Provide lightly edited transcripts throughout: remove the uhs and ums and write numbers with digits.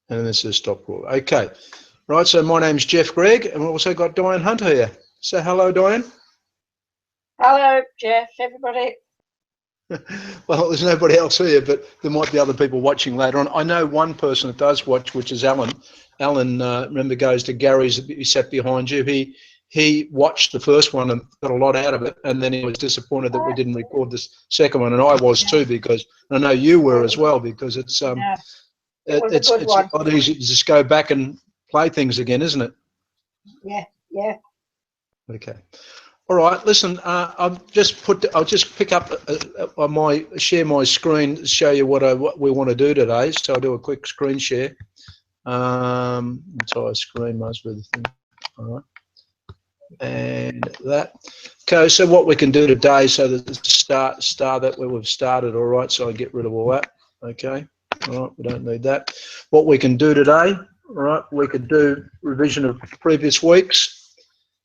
And this is stop record. Okay. Right, so my name's Jeff Gregg, and we've also got Diane Hunter here. So hello, Diane. Hello, Jeff, everybody. Well, there's nobody else here, but there might be other people watching later on. I know one person that does watch, which is Alan. Alan, remember, goes to Gary's. He sat behind you. He watched the first one and got a lot out of it, and then he was disappointed that we didn't record the second one, and I was too, because I know you were as well, because it's it's a lot easier to just go back and play things again, isn't it? Yeah. Okay. All right. Listen, I'll just pick up share my screen to show you what we want to do today. So I'll do a quick screen share. Entire screen, most of the thing. All right. And that. Okay. So what we can do today, so that start that where we've started. All right. So I get rid of all that. Okay. All right. We don't need that. What we can do today. All right. We could do revision of previous weeks.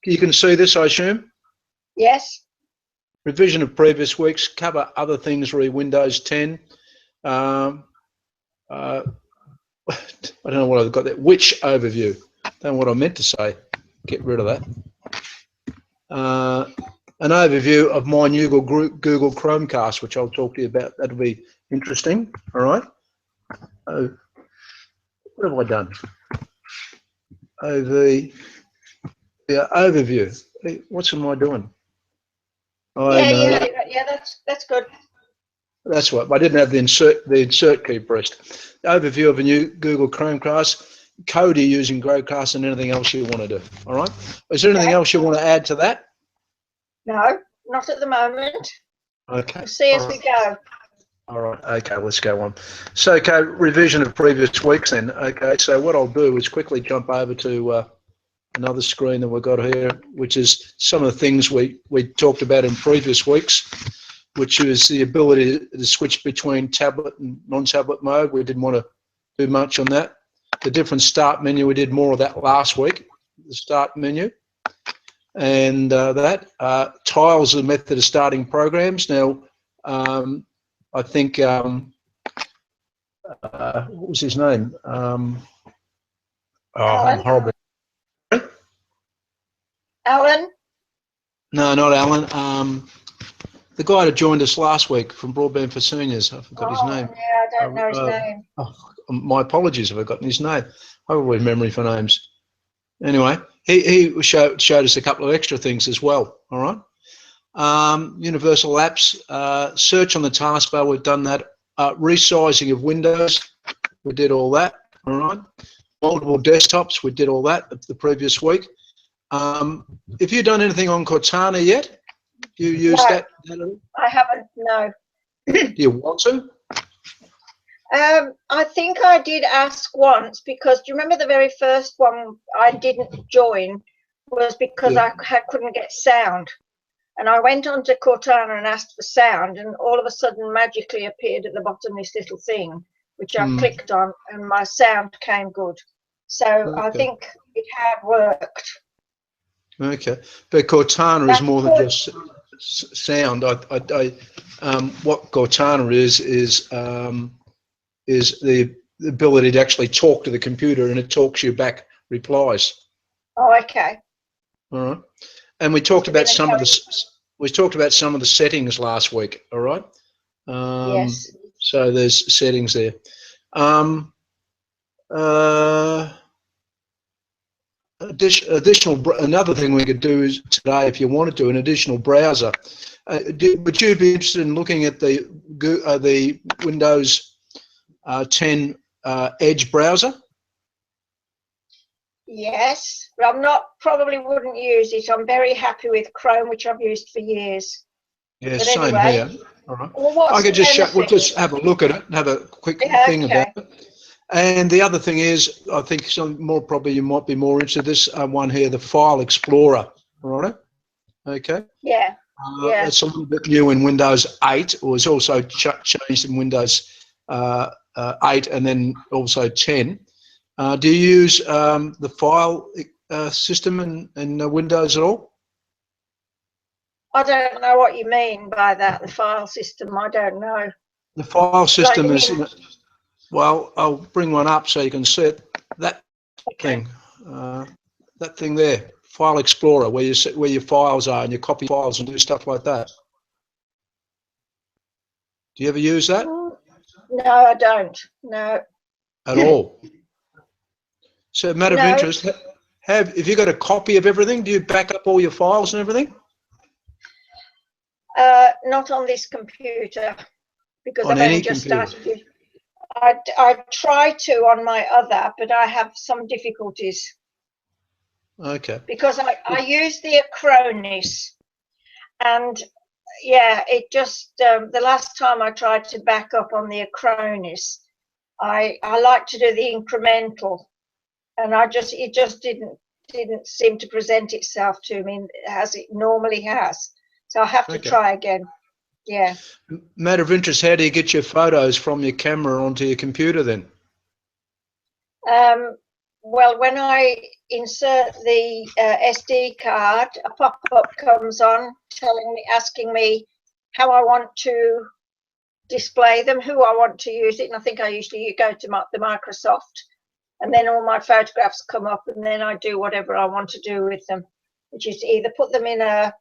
You can see this, I assume. Yes. Revision of previous weeks, cover other things re Windows 10. I don't know what I've got there. Which overview? Don't know what I meant to say. Get rid of that. An overview of my new Google Chromecast, which I'll talk to you about. That'll be interesting. All right. Oh, what have I done? Overview. Hey, what am I doing? Yeah, that's good. That's what I didn't have the insert key pressed. Overview of a new Google Chromecast, Cody using Chromecast, and anything else you want to do. All right. Is there anything else you want to add to that? No, not at the moment. Okay. We'll see as we go. All right. Okay, let's go on. So, okay, revision of previous weeks then. Okay, so what I'll do is quickly jump over to another screen that we've got here, which is some of the things we talked about in previous weeks, which is the ability to switch between tablet and non-tablet mode. We didn't want to do much on that. The different start menu, we did more of that last week, the start menu. And tiles are the method of starting programs. Now, I think, what was his name? I'm horrible. Alan? No, not Alan. The guy that joined us last week from Broadband for Seniors. I forgot his name. Yeah, I don't know his name. My apologies if I've forgotten his name. I always memory for names. Anyway, he showed us a couple of extra things as well. All right. Universal apps, search on the taskbar. We've done that. Resizing of windows. We did all that. All right. Multiple desktops. We did all that the previous week. Have you done anything on Cortana yet? Do you use that? I haven't, no. Do you want to? I think I did ask once, because do you remember the very first one I didn't join was because I couldn't get sound. And I went on to Cortana and asked for sound, and all of a sudden magically appeared at the bottom this little thing, which I clicked on, and my sound came good. So I think it had worked. Okay, but Cortana is more than just sound. What Cortana is the ability to actually talk to the computer, and it talks you back replies. Oh, okay. All right, and we talked about some of the settings last week. All right. Yes. So there's settings there. Another thing we could do is today, if you wanted to, an additional browser. Would you be interested in looking at the Windows 10 Edge browser? Yes, but probably wouldn't use it. I'm very happy with Chrome, which I've used for years. Yeah, but same anyway, here. All right. Well, I could we'll just have a look at it and have a quick thing about it. And the other thing is, I think probably you might be more interested in this one here, the File Explorer. All right. Okay. Yeah. It's a little bit new in Windows 8, or it's also changed in Windows 8 and then also 10. Do you use the file system in Windows at all? I don't know what you mean by that, the file system. I don't know. The file system is... Well, I'll bring one up so you can see it. That thing, that thing there, File Explorer, where you where your files are and you copy files and do stuff like that. Do you ever use that? No, I don't. No. At all. So, matter of interest, have you got a copy of everything? Do you back up all your files and everything? Not on this computer, because On I've only any just computer? started. I try to on my other, but I have some difficulties. Okay. Because I use the Acronis, and yeah, it just the last time I tried to back up on the Acronis, I like to do the incremental, and it just didn't seem to present itself to me as it normally has. So I have to try again. Yeah. Matter of interest, how do you get your photos from your camera onto your computer then? Well, when I insert the SD card, a pop-up comes on asking me how I want to display them, who I want to use it, and I think I usually go to the Microsoft, and then all my photographs come up, and then I do whatever I want to do with them, which is either put them in a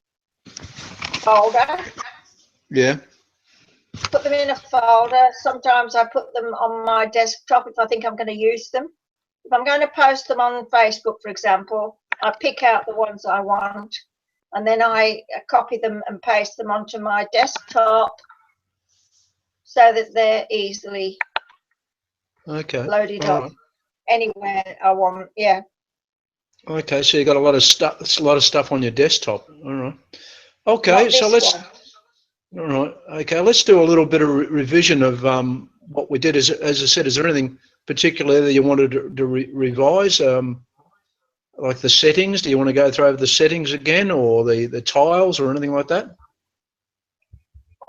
folder. Yeah. Put them in a folder. Sometimes I put them on my desktop if I think I'm going to use them. If I'm going to post them on Facebook, for example, I pick out the ones I want, and then I copy them and paste them onto my desktop so that they're easily loaded up anywhere I want. Yeah. Okay, so you got a lot of stuff on your desktop. All right. Okay, so let's. All right. Okay, let's do a little bit of revision of what we did. As I said, is there anything particular that you wanted to revise? Like the settings? Do you want to go through over the settings again, or the tiles, or anything like that?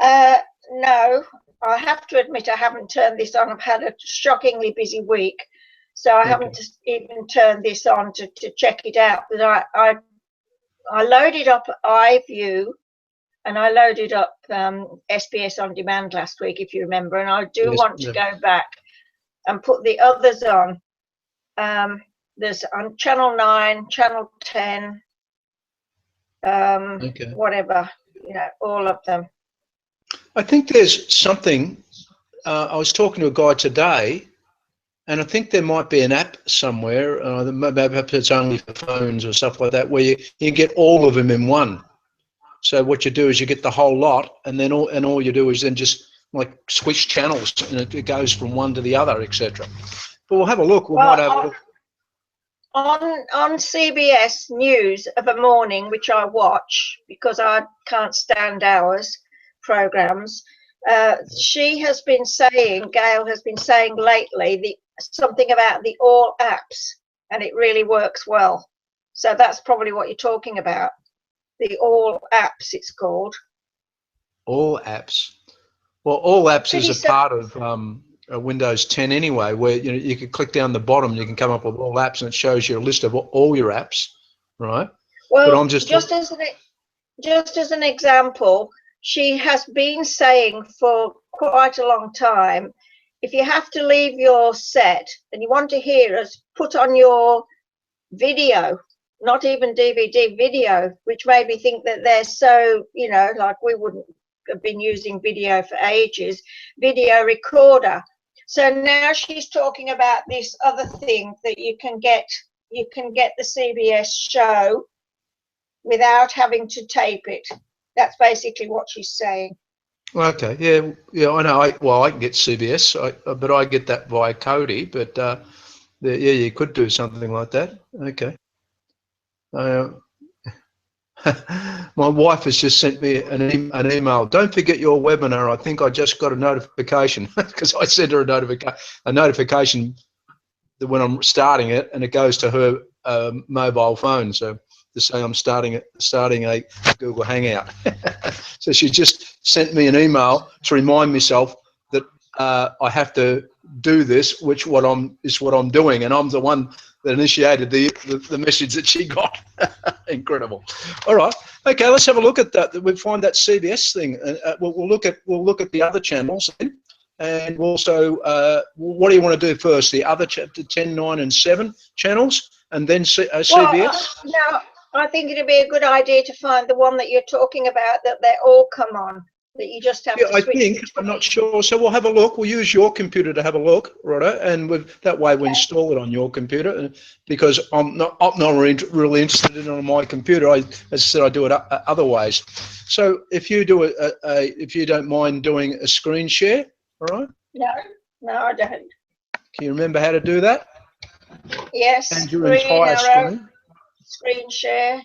No, I have to admit I haven't turned this on. I've had a shockingly busy week, so I haven't even turned this on to check it out. But I loaded up iView, and I loaded up SBS On Demand last week, if you remember, and I do want to go back and put the others on. There's on Channel 9, Channel 10, whatever, all of them. I think there's something, I was talking to a guy today, and I think there might be an app somewhere, maybe it's only for phones or stuff like that, where you get all of them in one. So what you do is you get the whole lot, and then all you do is then just like switch channels, and it goes from one to the other, etc. But we'll have a look. Might have a look. On CBS News of a morning, which I watch because I can't stand hours programs, Gail has been saying lately something about the all apps, and it really works well. So that's probably what you're talking about. The all apps, it's called. All apps. Well, all apps is a part of Windows 10 anyway, where you can click down the bottom, you can come up with all apps, and it shows you a list of all your apps, right? Well, but I'm just as an example, she has been saying for quite a long time, if you have to leave your set and you want to hear us, put on your video, not even DVD, video, which made me think that they're so, like we wouldn't have been using video for ages, video recorder. So now she's talking about this other thing that you can get the CBS show without having to tape it. That's basically what she's saying. Okay, yeah, I know. I can get CBS, but I get that via Kodi. But yeah, you could do something like that. Okay. My wife has just sent me an email. Don't forget your webinar. I think I just got a notification because I sent her a notification that when I'm starting it, and it goes to her mobile phone. So to say I'm starting a Google Hangout. So she just sent me an email to remind myself that I have to do this, which is what I'm doing, and I'm the one that initiated the message that she got. Incredible. All right. Okay. Let's have a look at that. We find that CBS thing. We'll look at the other channels. And also, what do you want to do first? The other chapter 10, 9, and 7 channels, and then CBS? Well, no, I think it'd be a good idea to find the one that you're talking about, that they all come on, that you just have to switch between. I'm not sure. So we'll have a look. We'll use your computer to have a look, right? And that way we install it on your computer. Because I'm not really interested in it on my computer. As I said, I do it other ways. So if you do if you don't mind doing a screen share, all right? No, I don't. Can you remember how to do that? Yes. And your entire screen. Screen share.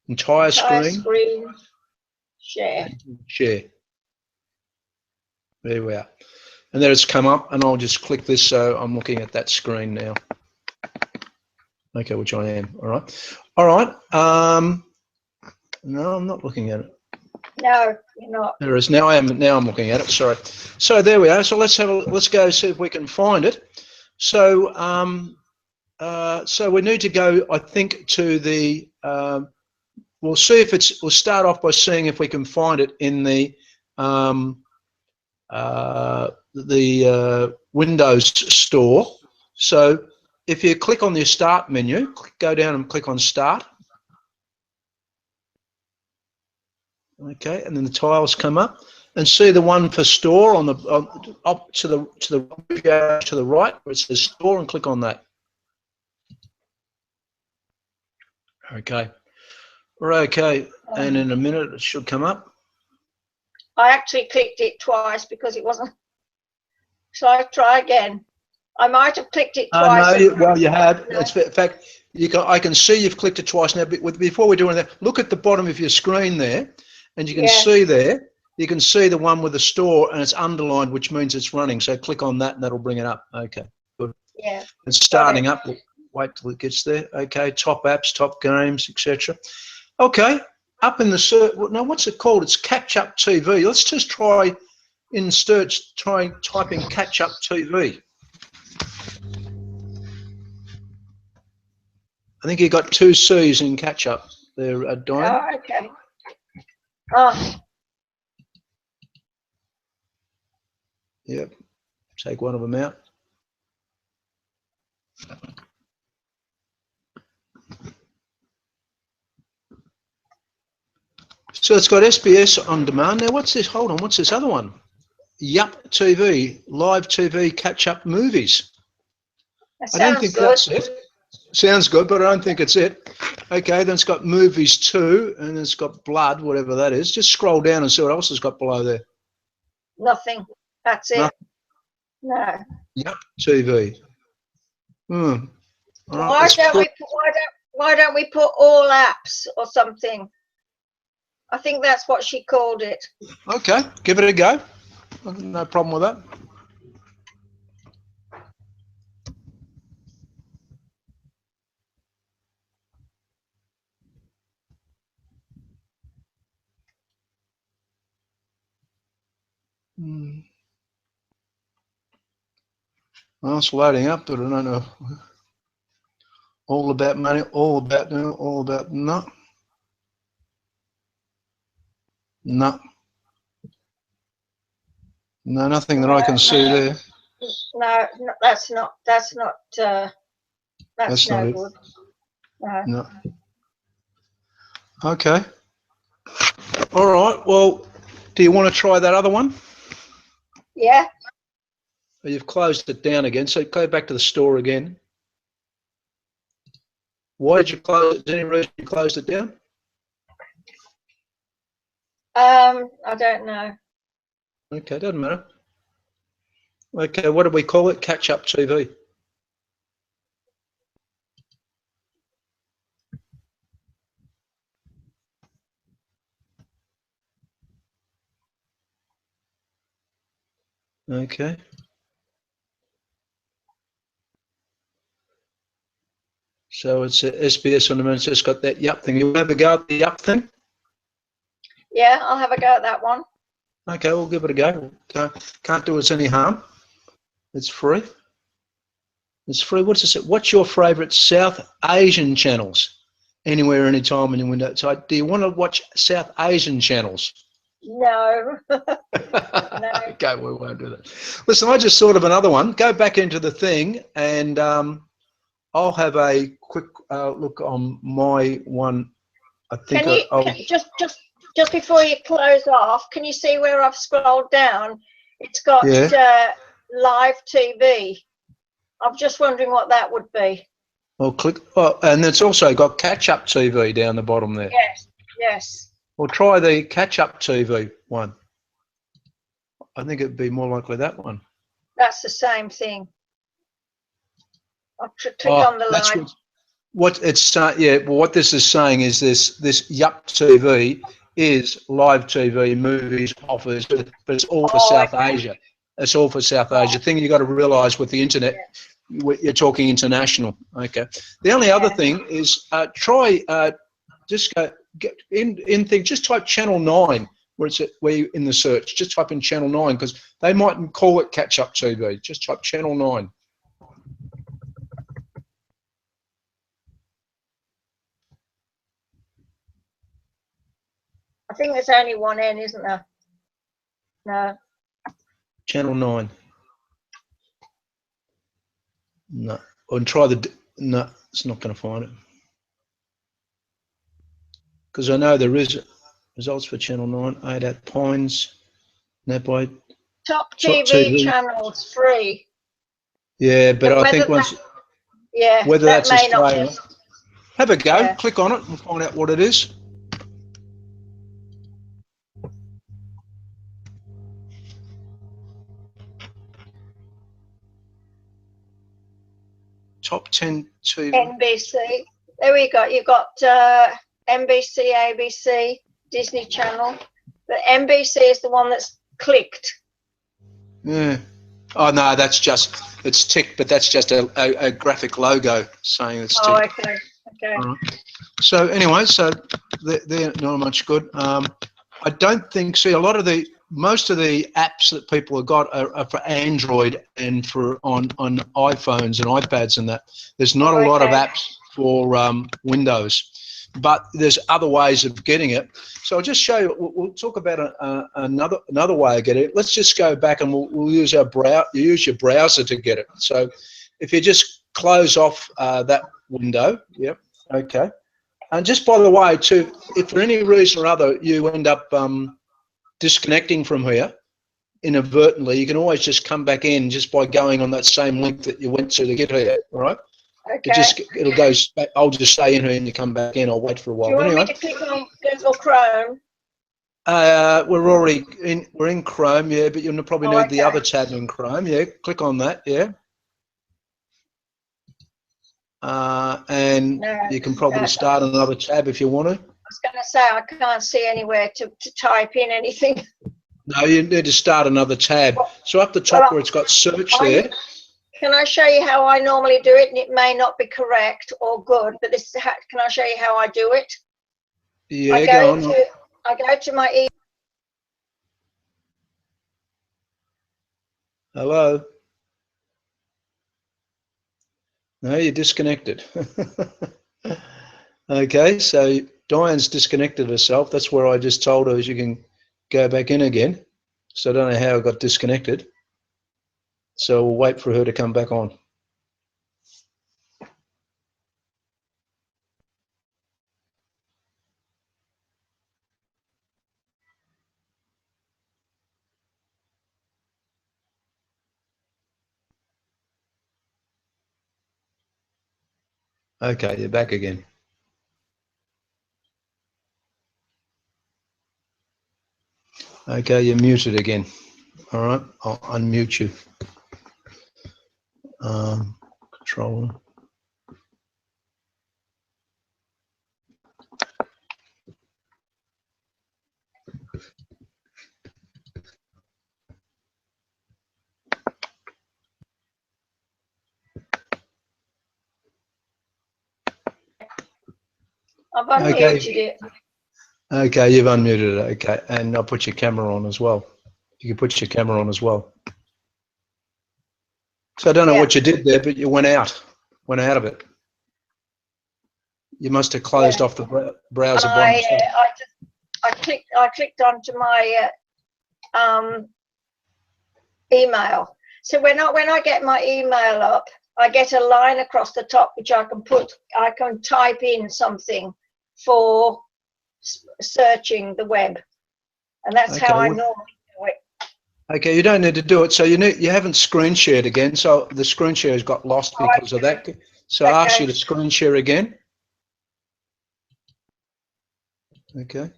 Entire screen. Screen share. Share. There we are. And then it's come up, and I'll just click this, so I'm looking at that screen now. Okay, which I am. All right. All right. No, I'm not looking at it. No, you're not. There is. Now I'm looking at it. Sorry. So there we are. So let's go see if we can find it. So so we need to go, I think, to the. We'll see if it's. We'll start off by seeing if we can find it in the Windows store. So if you click on the Start menu, go down and click on Start. Okay, and then the tiles come up, and see the one for Store on the up to the right where it says Store, and click on that. Okay. Okay, and in a minute it should come up. I actually clicked it twice because it wasn't. Shall I try again? I might have clicked it twice. No, well, you have. No. In fact, I can see you've clicked it twice now. But before we do anything, look at the bottom of your screen there, and you can see there. You can see the one with the store, and it's underlined, which means it's running. So click on that, and that'll bring it up. Okay, good. Yeah. It's starting up. Wait till it gets there. Okay, top apps, top games, etc. Okay, up in the search. Now, what's it called? It's Catch Up TV. Let's just try in search. Typing Catch Up TV. I think you got 2 C's in Catch Up there, Diane. Oh, okay. Oh. Yep. Take one of them out. So it's got SBS on demand. Now, what's this? Hold on. What's this other one? Yup TV, live TV catch-up movies. I don't think that's it. Sounds good, but I don't think it's it. Okay, then it's got movies too, and it's got blood, whatever that is. Just scroll down and see what else it's got below there. Nothing. That's it. Nothing. No. Yup TV. Right, why don't we put all apps or something? I think that's what she called it. Okay, give it a go. No problem with that. Well, it's loading up, but I don't know. All about money, all about no. No. No, nothing that I can see there. No, that's no good. No. Okay. All right. Well, do you want to try that other one? Yeah. You've closed it down again, so go back to the store again. Why did you close it? Is there any reason you closed it down? I don't know. Okay, doesn't matter. Okay, what do we call it? Catch Up TV. Okay. So it's a SBS on the moon. It's just got that yup thing. You want to have a go at the yup thing? Yeah, I'll have a go at that one. Okay, we'll give it a go. Can't do us any harm. It's free. It's free. What's your favourite South Asian channels? Anywhere, anytime in your window. So do you want to watch South Asian channels? No. No. Okay, we won't do that. Listen, I just thought of another one. Go back into the thing, and I'll have a quick look on my one. I think just before you close off, can you see where I've scrolled down? It's got live TV. I'm just wondering what that would be. Well, click. Oh, and it's also got catch-up TV down the bottom there. Yes, yes. Well, try the catch-up TV one. I think it'd be more likely that one. That's the same thing. I'll click on the live. What it's yeah. Well, what this is saying is this Yup TV is live TV, movies, offers, but it's all for South Asia. It's all for South Asia. The thing you got to realise with the internet, you're talking international. Okay. The only other thing is try just get in thing. Just type channel 9 where you in the search. Just type in channel 9 because they mightn't call it catch up TV. Just type channel 9. I think there's only one N, isn't there? No. Channel 9. No. And try the... No, it's not going to find it. Because I know there is results for channel 9. 8 at Pines. Nepoid. Top TV channels free. Yeah, but I think once... whether that's Australian. Have a go. Yeah. Click on it and find out what it is. Top 10 TV. NBC. There we go. You've got NBC, ABC, Disney Channel. But NBC is the one that's clicked. Yeah. Oh, no, that's just, it's ticked, but that's just a graphic logo saying it's ticked. Oh, okay. Okay. All right. So anyway, so they're not much good. I don't think, see, most of the apps that people have got are for Android and for on iPhones and iPads and that. There's not a lot of apps for Windows, but there's other ways of getting it. So I'll just show you. We'll talk about another way of getting it. Let's just go back and we'll use your browser to get it. So if you just close off that window, yep, okay. And just by the way, too, if for any reason or other you end up disconnecting from here inadvertently, you can always just come back in just by going on that same link that you went to get here, all right? Okay. It'll go, I'll just stay in here and you come back in. I'll wait for a while. Do you want me to click on Google Chrome? We're in Chrome, yeah, but you'll probably need the other tab in Chrome, yeah. Click on that, yeah. And you can probably start another tab if you want to. I was going to say, I can't see anywhere to type in anything. No, you need to start another tab. So up the top where it's got search there. Can I show you how I normally do it? And it may not be correct or good, but this is how, can I show you how I do it? Yeah, go on. I go to my email. Hello? No, you're disconnected. Okay, so Diane's disconnected herself. That's where I just told her you can go back in again. So I don't know how I got disconnected. So we'll wait for her to come back on. Okay, you're back again. Okay, you're muted again. All right, I'll unmute you. Control. I've unmuted it. Okay, you've unmuted it. Okay, and I'll put your camera on as well. You can put your camera on as well. So I don't know what you did there, but you went out of it. You must have closed off the browser by mistake. I clicked onto my email. So when I get my email up, I get a line across the top which I can type in something for searching the web, and that's how I normally do it. Okay, you don't need to do it. So you haven't screen shared again. So the screen share has got lost because of that. So I ask you to screen share again. Okay.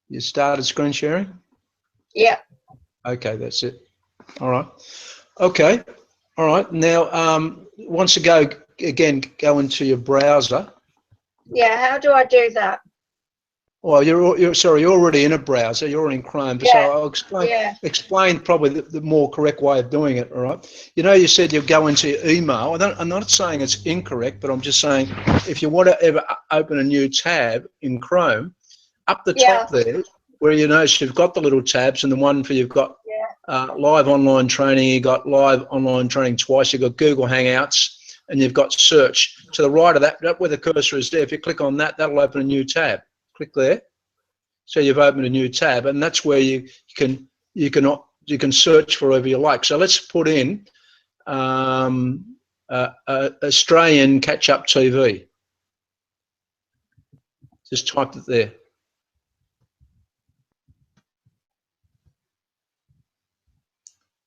You started screen sharing? Yeah. Okay, that's it. All right. Okay. All right. Now, once you go into your browser. Yeah. How do I do that? Well, you're already in a browser. You're in Chrome. Yeah. So I'll explain probably the more correct way of doing it. All right. You said you go into your email. I'm not saying it's incorrect, but I'm just saying if you want to ever open a new tab in Chrome, up the top there, where you've got the little tabs, and the one for you've got live online training, you've got live online training twice, you've got Google Hangouts, and you've got search. To the right of that where the cursor is there, if you click on that, that'll open a new tab. Click there. So you've opened a new tab, and that's where you can search for whatever you like. So let's put in Australian Catch-Up TV. Just type it there.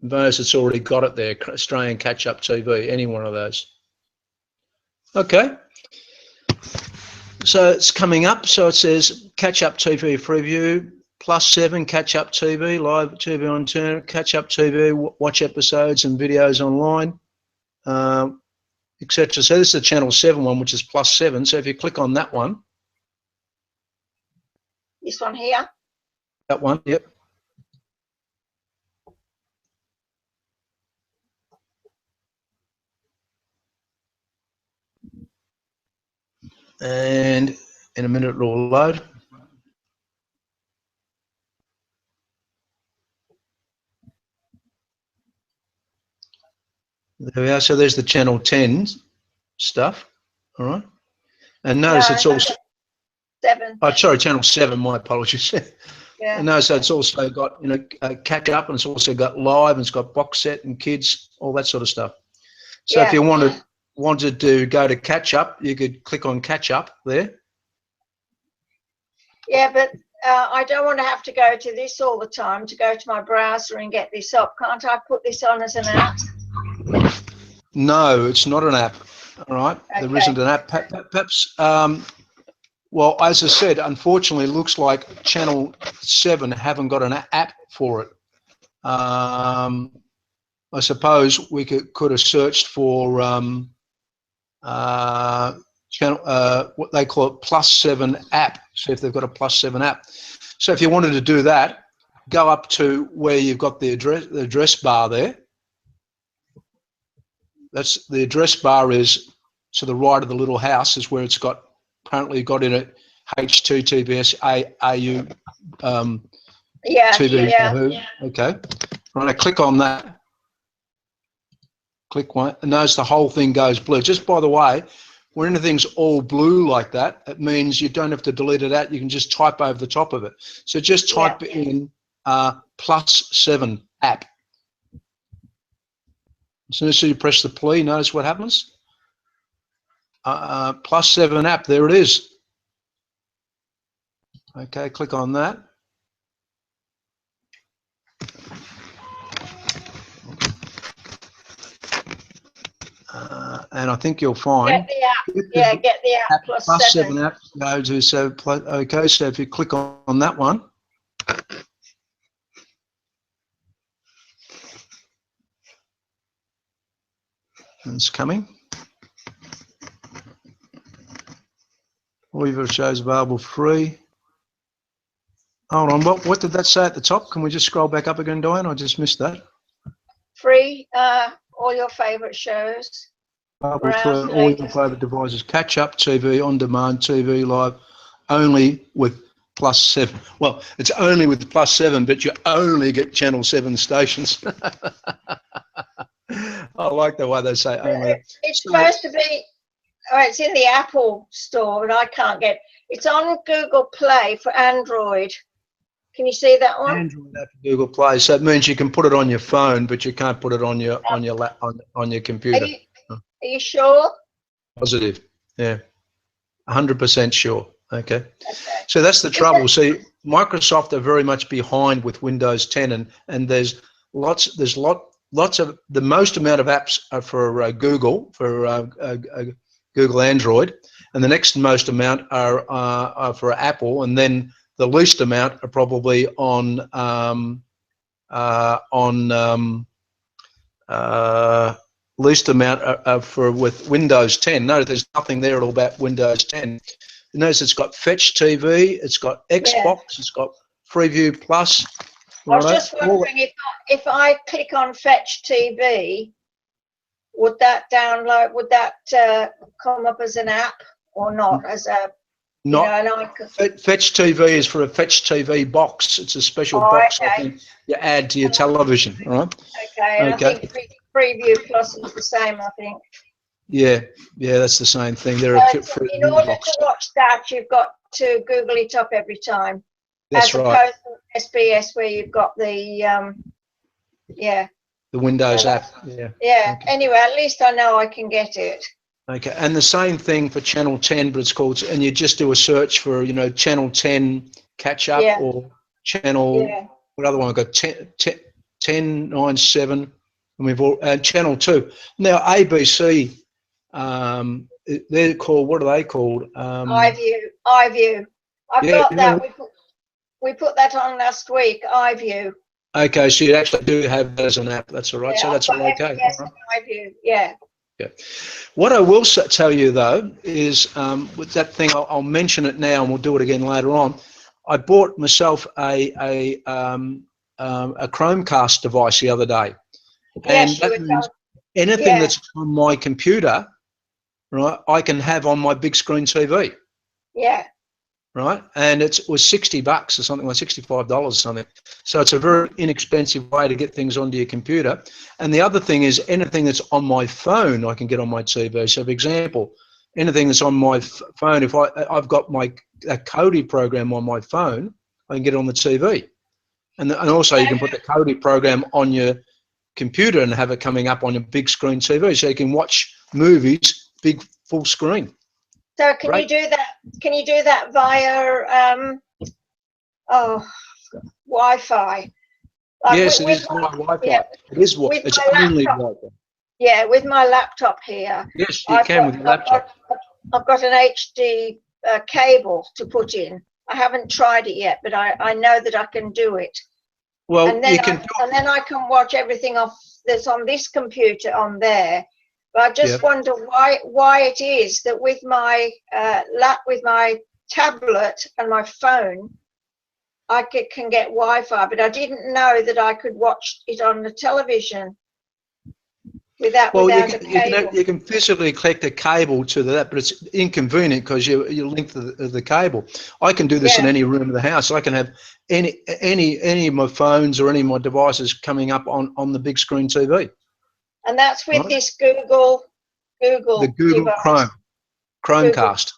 Notice it's already got it there, Australian Catch-Up TV, any one of those. Okay. So it's coming up. So it says Catch-Up TV preview, +7 Catch-Up TV, live TV on turn, Catch-Up TV, watch episodes and videos online, etc. So this is the channel 7 one, which is +7. So if you click on that one. This one here? That one, yep. And in a minute it will load. There we are. So there's the channel 10 stuff. All right. And notice it's also 7. Oh, sorry, channel 7. My apologies. Yeah. And notice it's also got catch up, and it's also got live, and it's got box set and kids, all that sort of stuff. So if you wanted to go to catch up, you could click on catch up there. Yeah, but I don't want to have to go to this all the time to go to my browser and get this up. Can't I put this on as an app? No, it's not an app. All right, okay. There isn't an app. Perhaps, well, as I said, unfortunately, it looks like Channel 7 haven't got an app for it. I suppose we could have searched for channel, what they call it, +7 app. See if they've got a +7 app. So if you wanted to do that, go up to where you've got the address bar there. That's the address bar is to the right of the little house is where it's got apparently got in it HTTPS AU TV. Yeah. Okay. Right, I click on that. Click one, and notice the whole thing goes blue. Just by the way, when anything's all blue like that, it means you don't have to delete it out. You can just type over the top of it. So just type in +7 app. As soon as you press the play, notice what happens. +7 app, there it is. Okay, click on that. And I think you'll find. Get the app. Get the app +7 app. Go to okay. So if you click on that one. It's coming. All shows available free. Hold on, what did that say at the top? Can we just scroll back up again, Diane? I just missed that. Free, all your favourite shows. Available for all your favourite devices. Catch up TV, on demand TV, live, only with +7. Well, it's only with +7, but you only get Channel 7 stations. I like the way they say only. It's supposed to be it's in the Apple store, and I can't get. It's on Google Play for Android. Can you see that one? Android app for Google Play. So it means you can put it on your phone, but you can't put it on your on your computer. Are you sure? Positive. Yeah. 100% sure. Okay. So that's the trouble. See, Microsoft are very much behind with Windows 10, and there's lots of the most amount of apps are for Google Google Android, and the next most amount are for Apple, and then the least amount are probably on least amount for with Windows 10. Notice there's nothing there at all about Windows 10. You notice it's got Fetch TV, it's got Xbox, it's got Freeview Plus. I was just wondering if I click on Fetch TV, would that download? Would that come up as an app or not? As a Fetch TV is for a Fetch TV box. It's a special box I think you add to your television. All right. Okay. And I think Preview Plus is the same. I think. Yeah, that's the same thing. In order to watch that, you've got to Google it up every time. That's right. As opposed to SBS, where you've got the the Windows app. Yeah. Yeah. Okay. Anyway, at least I know I can get it. Okay, and the same thing for Channel 10, but it's called, and you just do a search for, Channel 10 catch up or Channel, what other one? I've got 1097, and we've all, Channel 2. Now, ABC, they're called, what are they called? iView. I've got that. We put that on last week, iView. Okay, so you actually do have that as an app. That's all right. Yeah, so that's all okay. Yes, all right. iView, yeah. What I will tell you though is with that thing, I'll mention it now, and we'll do it again later on. I bought myself a Chromecast device the other day, and that means anything that's on my computer, right, I can have on my big screen TV. Yeah. Right, and it was $60 or something, like $65 or something. So it's a very inexpensive way to get things onto your computer. And the other thing is anything that's on my phone, I can get on my TV. So, for example, anything that's on my phone, if I've got a Kodi program on my phone, I can get it on the TV. And also you can put the Kodi program on your computer and have it coming up on your big screen TV, so you can watch movies big full screen. So can you do that? Can you do that via Wi-Fi? Yes, it is via Wi-Fi. Yeah, it is what it's only Wi-Fi. Yeah, with my laptop here. Yes, you can with your laptop. I've got an HD cable to put in. I haven't tried it yet, but I know that I can do it. Well, and then I can watch everything that's on this computer on there. But I just wonder why it is that with my with my tablet and my phone, I can get Wi-Fi, but I didn't know that I could watch it on the television without a cable. You can physically collect a cable to that, but it's inconvenient because you link the cable. I can do this in any room of the house. I can have any of my phones or any of my devices coming up on the big screen TV. And that's with this Google the Google device. Chromecast.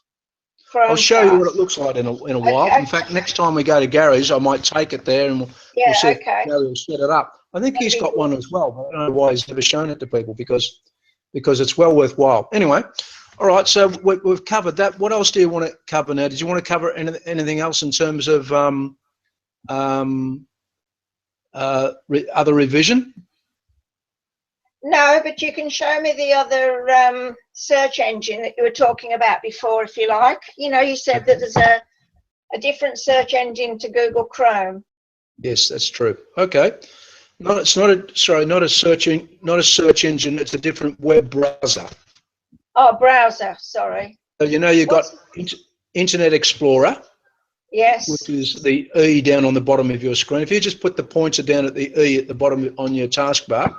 I'll show you what it looks like in a while. In fact, next time we go to Gary's, I might take it there and we'll see if Gary will set it up. I think he's got one as well, but I don't know why he's never shown it to people because it's well worthwhile. Anyway, all right, so we've covered that. What else do you want to cover now? Did you want to cover anything else in terms of other revision? No, but you can show me the other search engine that you were talking about before, if you like. You said that there's a different search engine to Google Chrome. Yes, that's true. Okay. Not a search engine. It's a different web browser. Oh, browser. Sorry. So you've got Internet Explorer. Yes. Which is the E down on the bottom of your screen. If you just put the pointer down at the E at the bottom on your taskbar.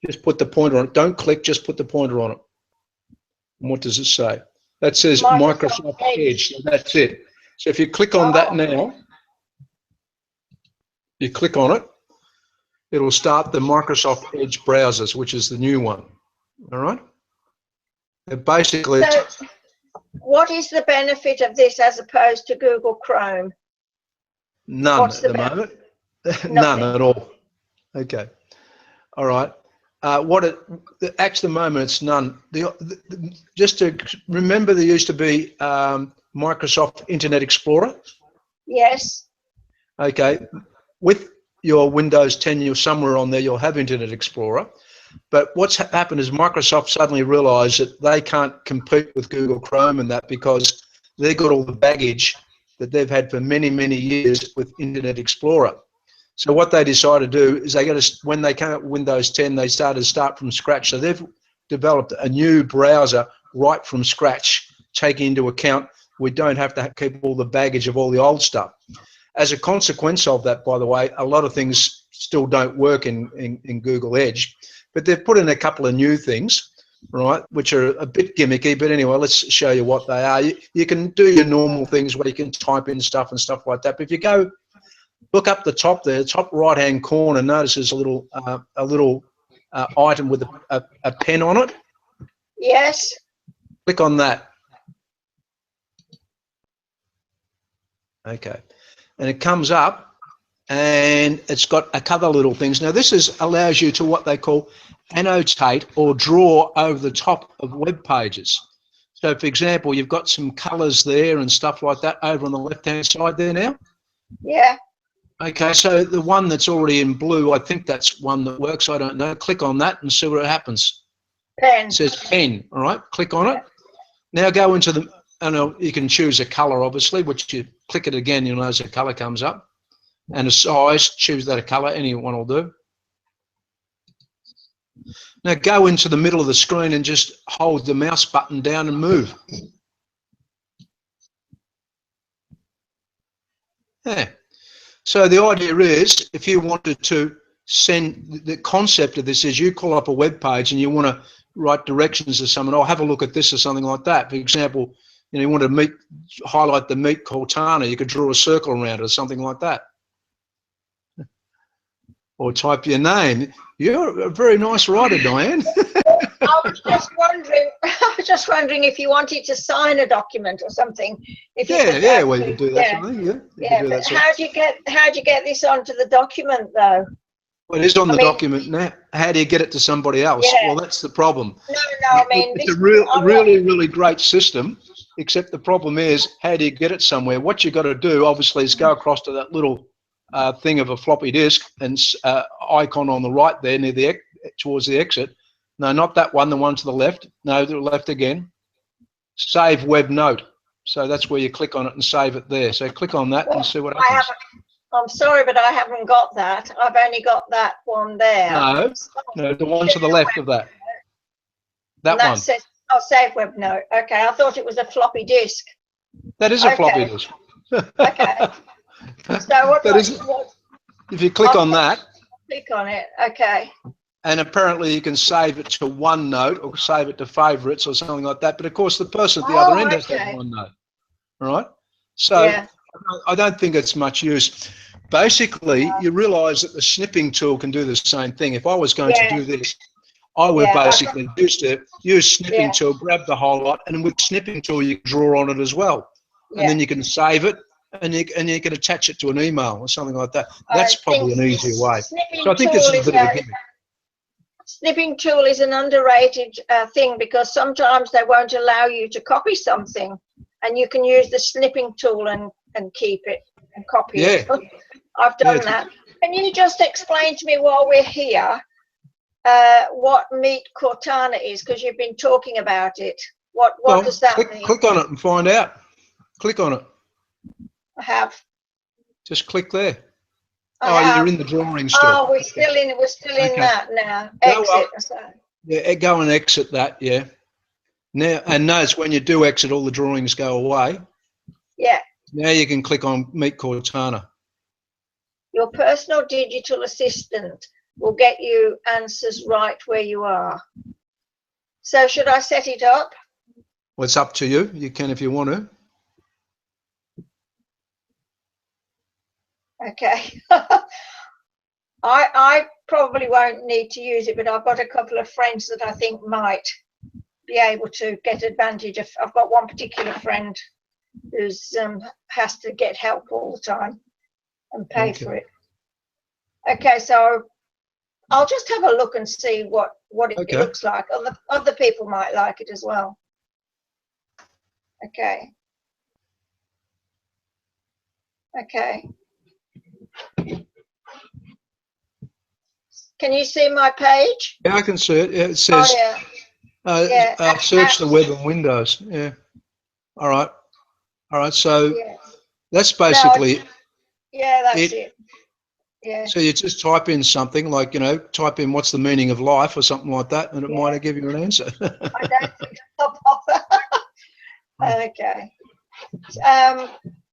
Just put the pointer on it. Don't click, just put the pointer on it. And what does it say? That says Microsoft Edge. So that's it. So if you click on that now, you click on it, it'll start the Microsoft Edge browsers, which is the new one. All right? Basically, So, what is the benefit of this as opposed to Google Chrome? none What's at the the moment. None Nothing. at all. Okay. All right. At the moment, it's none. Just to remember, there used to be Microsoft Internet Explorer. Yes. Okay. With your Windows 10, you're somewhere on there, you'll have Internet Explorer. But what's happened is Microsoft suddenly realized that they can't compete with Google Chrome and that, because they've got all the baggage that they've had for many, many years with Internet Explorer. So what they decided to do is when they came up with Windows 10, they started to start from scratch. So they've developed a new browser right from scratch, taking into account we don't have to keep all the baggage of all the old stuff. As a consequence of that, by the way, a lot of things still don't work in Google Edge, but they've put in a couple of new things, right, which are a bit gimmicky. But anyway, let's show you what they are. You can do your normal things where you can type in stuff and stuff like that. But if you go look up the top there, the top right-hand corner, notice there's a little item with a pen on it. Yes. Click on that. Okay, and it comes up, and it's got a couple of little things. Now this allows you to what they call annotate or draw over the top of web pages. So for example, you've got some colors there and stuff like that over on the left-hand side there now. Yeah. Okay, so the one that's already in blue, I think that's one that works. I don't know. Click on that and see what happens. Pen. It says pen. All right, click on it. Now go into the, and you can choose a color, obviously, which you click it again, you'll notice a color comes up. And a size, choose that a color, any one will do. Now go into the middle of the screen and just hold the mouse button down and move. Yeah. So the idea is, if you wanted to send, the concept of this is you call up a web page and you want to write directions to someone, have a look at this or something like that. For example, you want to highlight the meat Cortana, you could draw a circle around it or something like that. Or type your name. You're a very nice writer, Diane. I was just wondering if you wanted to sign a document or something. If you could Well, you could do that sort of thing. But how'd you get this onto the document though? Well, it is on the document now. How do you get it to somebody else? Yeah. Well, that's the problem. No, I mean, it's a really great system, except the problem is, how do you get it somewhere? What you got to do, obviously, is go across to that little thing of a floppy disk and icon on the right there near towards the exit. No, not that one, the one to the left. No, the left again. Save web note. So that's where you click on it and save it there. So click on that and see what happens. I'm sorry, but I haven't got that. I've only got that one there. No, the one to the left of that. That one. Says, save web note. Okay, I thought it was a floppy disk. That is a floppy disk. Okay. So if you click on that. Click on it. Okay. And apparently you can save it to OneNote or save it to favorites or something like that. But of course, the person at the other end has to have OneNote. All right. So I don't think it's much use. Basically, you realize that the snipping tool can do the same thing. If I was going to do this, I would basically use snipping tool, grab the whole lot, and with snipping tool, you can draw on it as well. And then you can save it, and you can attach it to an email or something like that. That's probably an easier way. So I think this is a bit of a gimmick. Snipping tool is an underrated thing, because sometimes they won't allow you to copy something, and you can use the snipping tool and keep it and copy it. I've done that. Can you just explain to me while we're here what meat Cortana is, because you've been talking about it. What does that mean? Click on it and find out. Click on it. I have. Just click there. You're in the drawing still. Oh, we're still in that now. Exit. Go and exit that. Yeah. Now, and notice when you do exit, all the drawings go away. Yeah. Now you can click on Meet Cortana. Your personal digital assistant will get you answers right where you are. So should I set it up? Well, it's up to you. You can if you want to. Okay. I probably won't need to use it, but I've got a couple of friends that I think might. be able to get advantage of. I've got one particular friend who's has to get help all the time and pay for it. Okay, so I'll just have a look and see what it looks like. Other people might like it as well. Okay. Okay. Can you see my page? Yeah, I can see it. Yeah, it says, search the web and Windows. Yeah. All right. All right. So that's basically. Yeah, that's it. Yeah. So you just type in something like, type in what's the meaning of life or something like that, and it might give you an answer. I don't think I'll bother. Okay.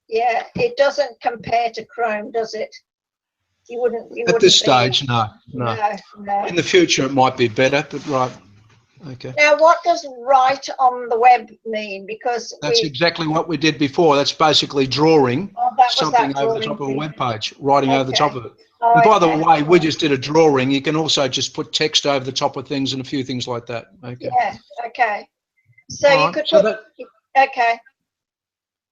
Yeah, it doesn't compare to Chrome, does it? You wouldn't. At this stage, no. No. In the future, it might be better, but right. Okay. Now, what does write on the web mean? Because that's exactly what we did before. That's basically drawing something over the top of a web page, writing over the top of it. Oh, and by the way, we just did a drawing. You can also just put text over the top of things and a few things like that. Okay. Yeah. Okay. So you could put. Okay.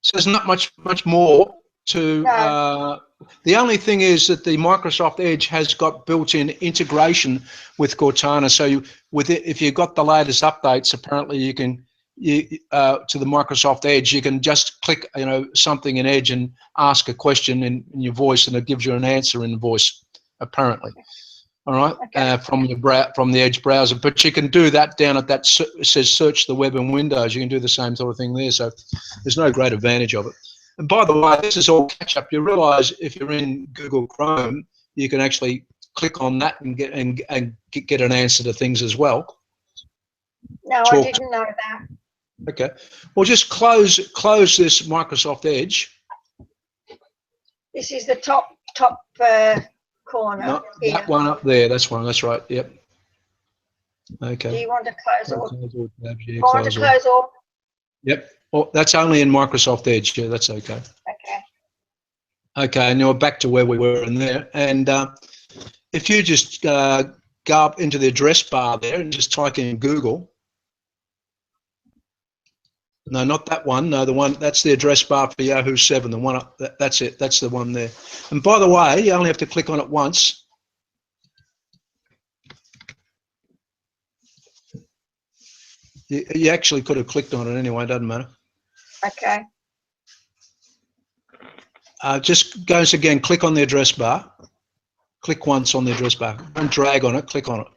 So there's not much more to. The only thing is that the Microsoft Edge has got built-in integration with Cortana. So if you've got the latest updates, apparently you can to the Microsoft Edge, you can just click something in Edge and ask a question in your voice, and it gives you an answer in voice. Apparently, all right, from the Edge browser. But you can do that down at that says search the web and Windows. You can do the same sort of thing there. So there's no great advantage of it. And by the way, this is all catch-up. You realise if you're in Google Chrome, you can actually click on that and get an answer to things as well. No, I didn't know that. Okay. Well, just close this Microsoft Edge. This is the top corner. No, that one up there. That's one. That's right. Yep. Okay. Do you want to close all? Yeah, close all. Yep. Well, that's only in Microsoft Edge. Yeah, that's okay. Okay. Okay, and you're back to where we were in there. And if you just go up into the address bar there and just type in Google. No, not that one. No, the one that's the address bar for Yahoo 7. The one up. That's it. That's the one there. And by the way, you only have to click on it once. You actually could have clicked on it anyway. Doesn't matter. Okay. Just goes again. Click on the address bar. Click once on the address bar. Don't drag on it. Click on it.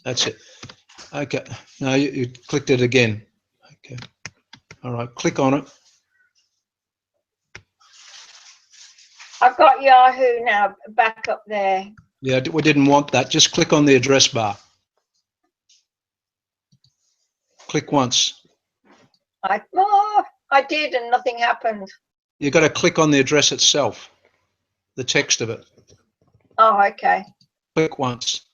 That's it. Okay. No, you clicked it again. Okay. All right. Click on it. I've got Yahoo now back up there. Yeah, we didn't want that. Just click on the address bar. Click once. I did, and nothing happened. You've got to click on the address itself, the text of it. Oh, okay. Click once.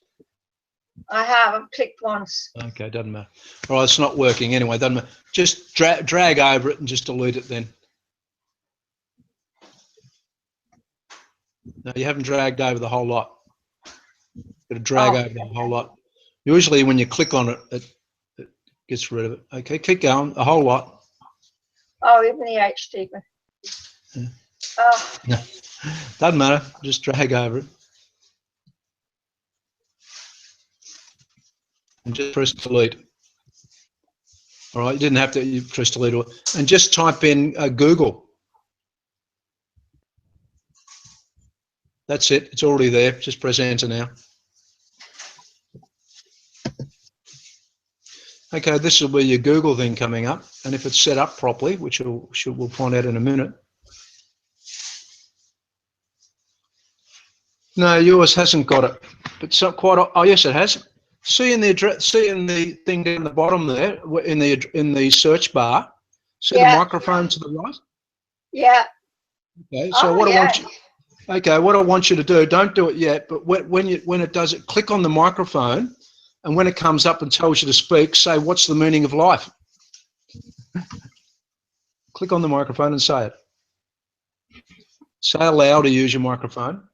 I have. I've clicked once. Okay, doesn't matter. All right, it's not working anyway. Doesn't matter. Just drag over it and just delete it then. No, you haven't dragged over the whole lot. You've got to drag over the whole lot. Usually when you click on it, it gets rid of it. Okay, keep going. A whole lot. Oh, even the HD. Yeah. Oh. No, doesn't matter. Just drag over it. And just press delete. All right, you didn't have to press delete. And just type in Google. That's it. It's already there. Just press enter now. Okay, this will be your Google thing coming up, and if it's set up properly, which we'll find out in a minute. No, yours hasn't got it, but oh yes, it has. See in the thing down the bottom there, in the search bar. See the microphone to the right. Yeah. Okay, so what I want you to do, don't do it yet, but when it does it, click on the microphone. And when it comes up and tells you to speak, say, what's the meaning of life? Click on the microphone and say it. Say aloud or use your microphone.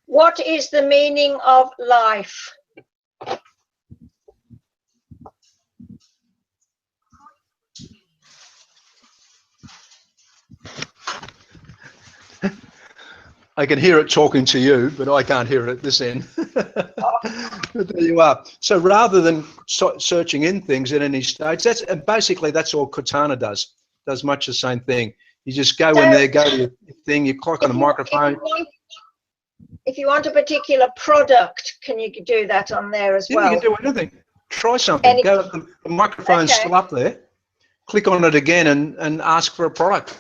What is the meaning of life? I can hear it talking to you, but I can't hear it at this end. But there you are. So rather than searching in things at any stage, and basically that's all Cortana does. Does much the same thing. You just go in there, go to your thing, you click on the microphone. If you want a particular product, can you do that on there as well? Yeah, you can do anything. Try something. Go. The microphone's still up there. Click on it again and ask for a product.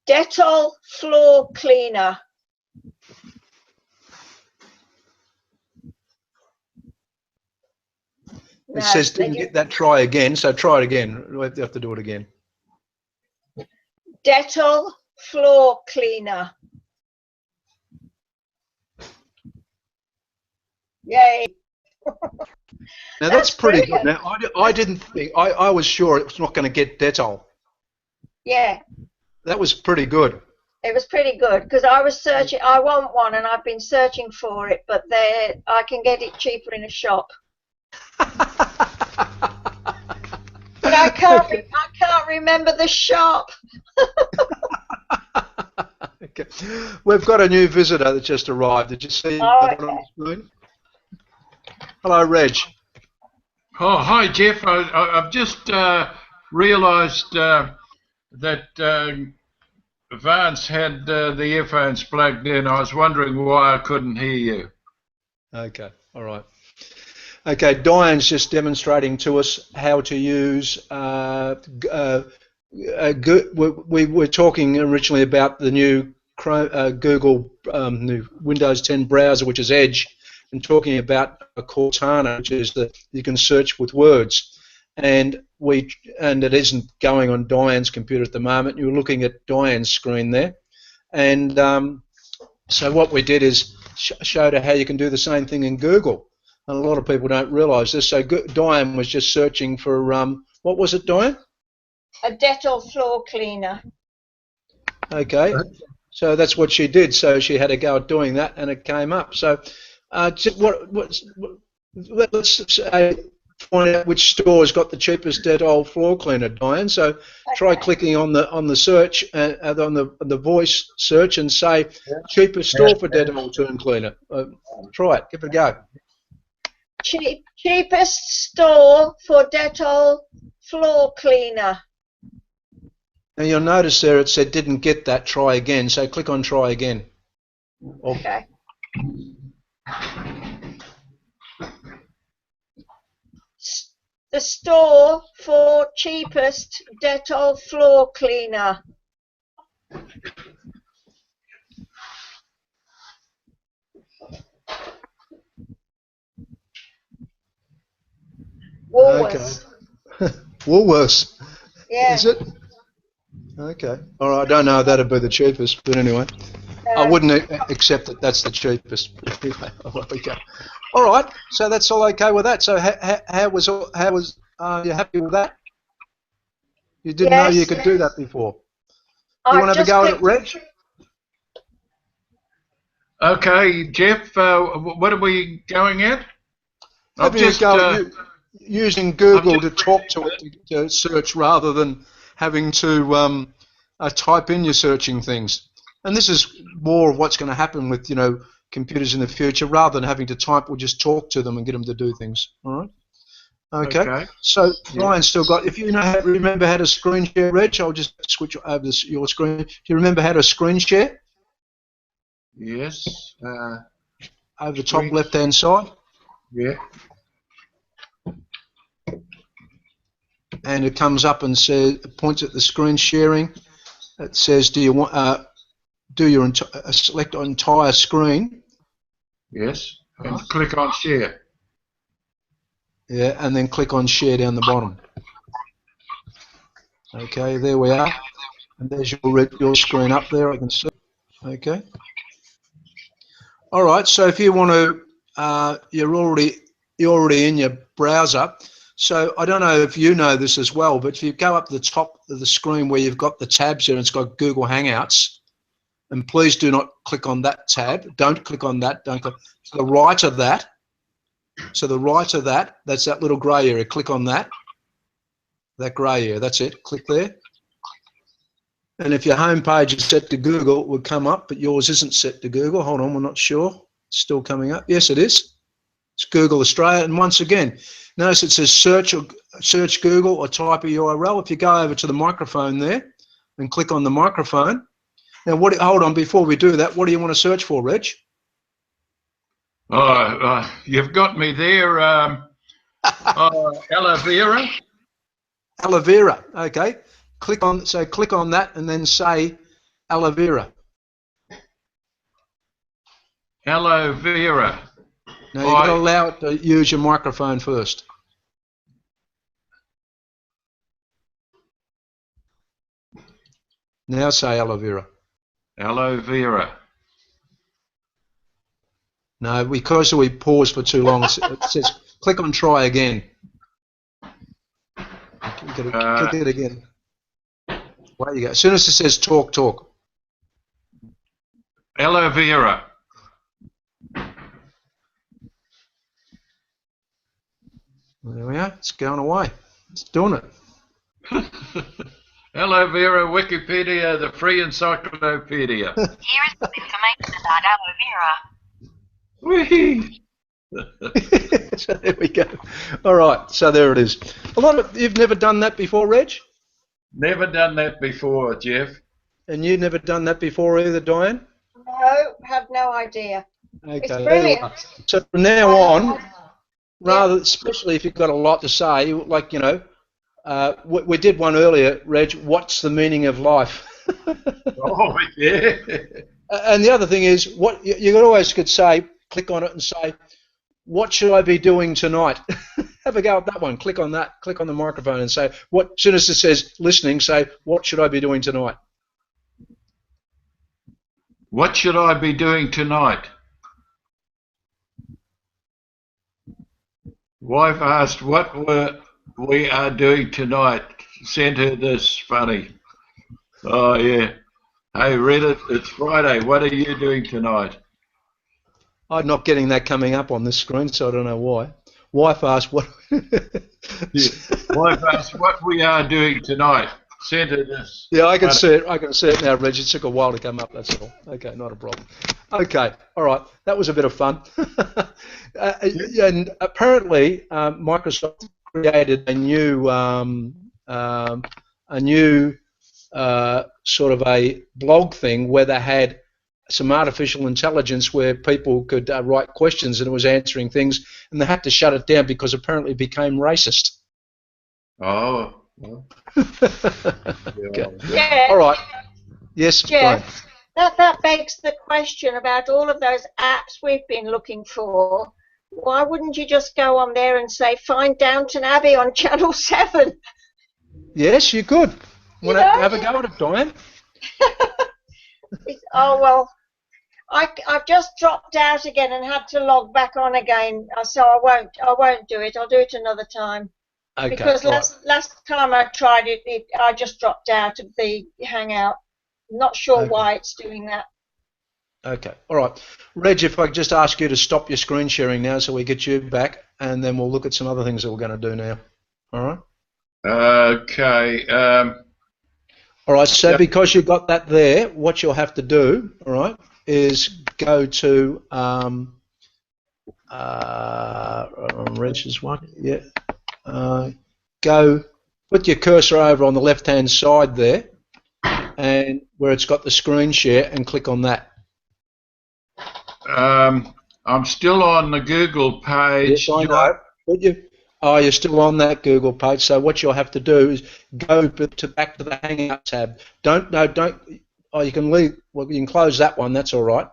Dettol floor cleaner. It says didn't get that, try again, so try it again. We have to do it again. Dettol floor cleaner. Yay. Now that's pretty good. Now I didn't think, I was sure it was not going to get Dettol. Yeah. That was pretty good. It was pretty good because I was searching, I want one and I've been searching for it, but I can get it cheaper in a shop. But I can't remember the shop. Okay. We've got a new visitor that just arrived. Did you see that on the screen? Hello, Reg. Oh, hi, Jeff. I've just realised that Vance had the earphones plugged in. I was wondering why I couldn't hear you. Okay, all right. Okay, Diane's just demonstrating to us how to use we were talking originally about the new Google new Windows 10 browser, which is Edge, and talking about Cortana, which is that you can search with words, and it isn't going on Diane's computer at the moment. You're looking at Diane's screen there, and so what we did is showed her how you can do the same thing in Google. And a lot of people don't realise this. So Diane was just searching for, what was it, Diane? A Dettol floor cleaner. Okay, so that's what she did. So she had a go at doing that, and it came up. So let's find out which store has got the cheapest Dettol floor cleaner, Diane. So try clicking on the search, on the voice search, and say cheapest store for Dettol turn cleaner. Try it. Give it a go. Cheapest store for Dettol floor cleaner. Now you'll notice there it said didn't get that, try again, so click on try again. Okay. The store for cheapest Dettol floor cleaner. Woolworths. Okay. Woolworths. Yeah. Is it? Okay. All right. I don't know if that'd be the cheapest, but anyway, I wouldn't accept that that's the cheapest. Anyway, okay. All right. So that's all okay with that. So how was you happy with that? You didn't know you could do that before. You want to have a go at it, Reg? Okay, Jeff. What are we going at? Have you go at using Google to talk to it to search rather than having to type in your searching things. And this is more of what's going to happen with computers in the future. Rather than having to type, we'll just talk to them and get them to do things. All right. Okay. So Brian's still got. If you remember how to screen share, Reg, I'll just switch over your screen. Do you remember how to screen share? Yes. Over the top left-hand side. Yeah. And it comes up and says, points at the screen sharing. It says, do you want select entire screen? Yes. And click on share. Yeah, and then click on share down the bottom. Okay, there we are. And there's your screen up there. I can see. Okay. All right. So if you want to, you're already in your browser. So I don't know if you know this as well, but if you go up the top of the screen where you've got the tabs here and it's got Google Hangouts, and please do not click on that tab. Don't click on that. Don't click. To the right of that. So the right of that, that's that little grey area. Click on that. that grey area. That's it. Click there. And if your home page is set to Google, it would come up, but yours isn't set to Google. Hold on, we're not sure. It's still coming up. Yes, it is. It's Google Australia. And once again, notice it says search Google or type a URL. If you go over to the microphone there and click on the microphone. Now, hold on, before we do that, what do you want to search for, Reg? You've got me there. Aloe vera. Aloe vera. Okay. Click on that and then say aloe vera. Aloe vera. Now you've got to allow it to use your microphone first. Now say aloe vera. Aloe vera. No, because we paused for too long. It says click on try again. Click it again. There you go. As soon as it says talk, talk. Aloe vera. There we are. It's going away. It's doing it. Aloe vera, Wikipedia, the free encyclopedia. Here is some information about aloe vera. Whee! So there we go. All right. So there it is. You've never done that before, Reg? Never done that before, Jeff. And you've never done that before either, Diane? No, have no idea. Okay. It's brilliant. So from now on, especially if you've got a lot to say, like, you know, we did one earlier, Reg, what's the meaning of life? Oh, yeah. And the other thing is, you always could say, click on it and say, what should I be doing tonight? Have a go at that one. Click on that. Click on the microphone and say, as soon as it says listening, say, what should I be doing tonight? What should I be doing tonight? Wife asked what we are doing tonight. Sent her this funny. Oh, yeah. Hey, Reddit, it's Friday. What are you doing tonight? I'm not getting that coming up on this screen, so I don't know why. Wife asked what... Wife asked what we are doing tonight. Sent her this. Yeah, I can see it. I can see it now, Reg. It took a while to come up, that's all. Okay, not a problem. Okay, all right. That was a bit of fun. And apparently, Microsoft created a new sort of a blog thing where they had some artificial intelligence where people could write questions and it was answering things, and they had to shut it down because apparently it became racist. Oh. Well. Okay. Yeah. All right. Yes, Jeff, that begs the question about all of those apps we've been looking for. Why wouldn't you just go on there and say, find Downton Abbey on Channel 7? Yes, you could. Want to have a go at it, Diane? Oh, well, I've just dropped out again and had to log back on again, so I won't do it. I'll do it another time. Okay. Because last time I tried it, I just dropped out of the Hangout. Not sure why it's doing that. Okay. All right. Reg, if I could just ask you to stop your screen sharing now so we get you back, and then we'll look at some other things that we're going to do now. All right? Okay. All right. So because you've got that there, what you'll have to do, all right, is go to Reg's one. Yeah. Go put your cursor over on the left-hand side there, and where it's got the screen share, and click on that. I'm still on the Google page. Yes, I know. You're still on that Google page. So what you'll have to do is go back to the Hangout tab. Don't. Oh, you can leave. Well, you can close that one. That's all right.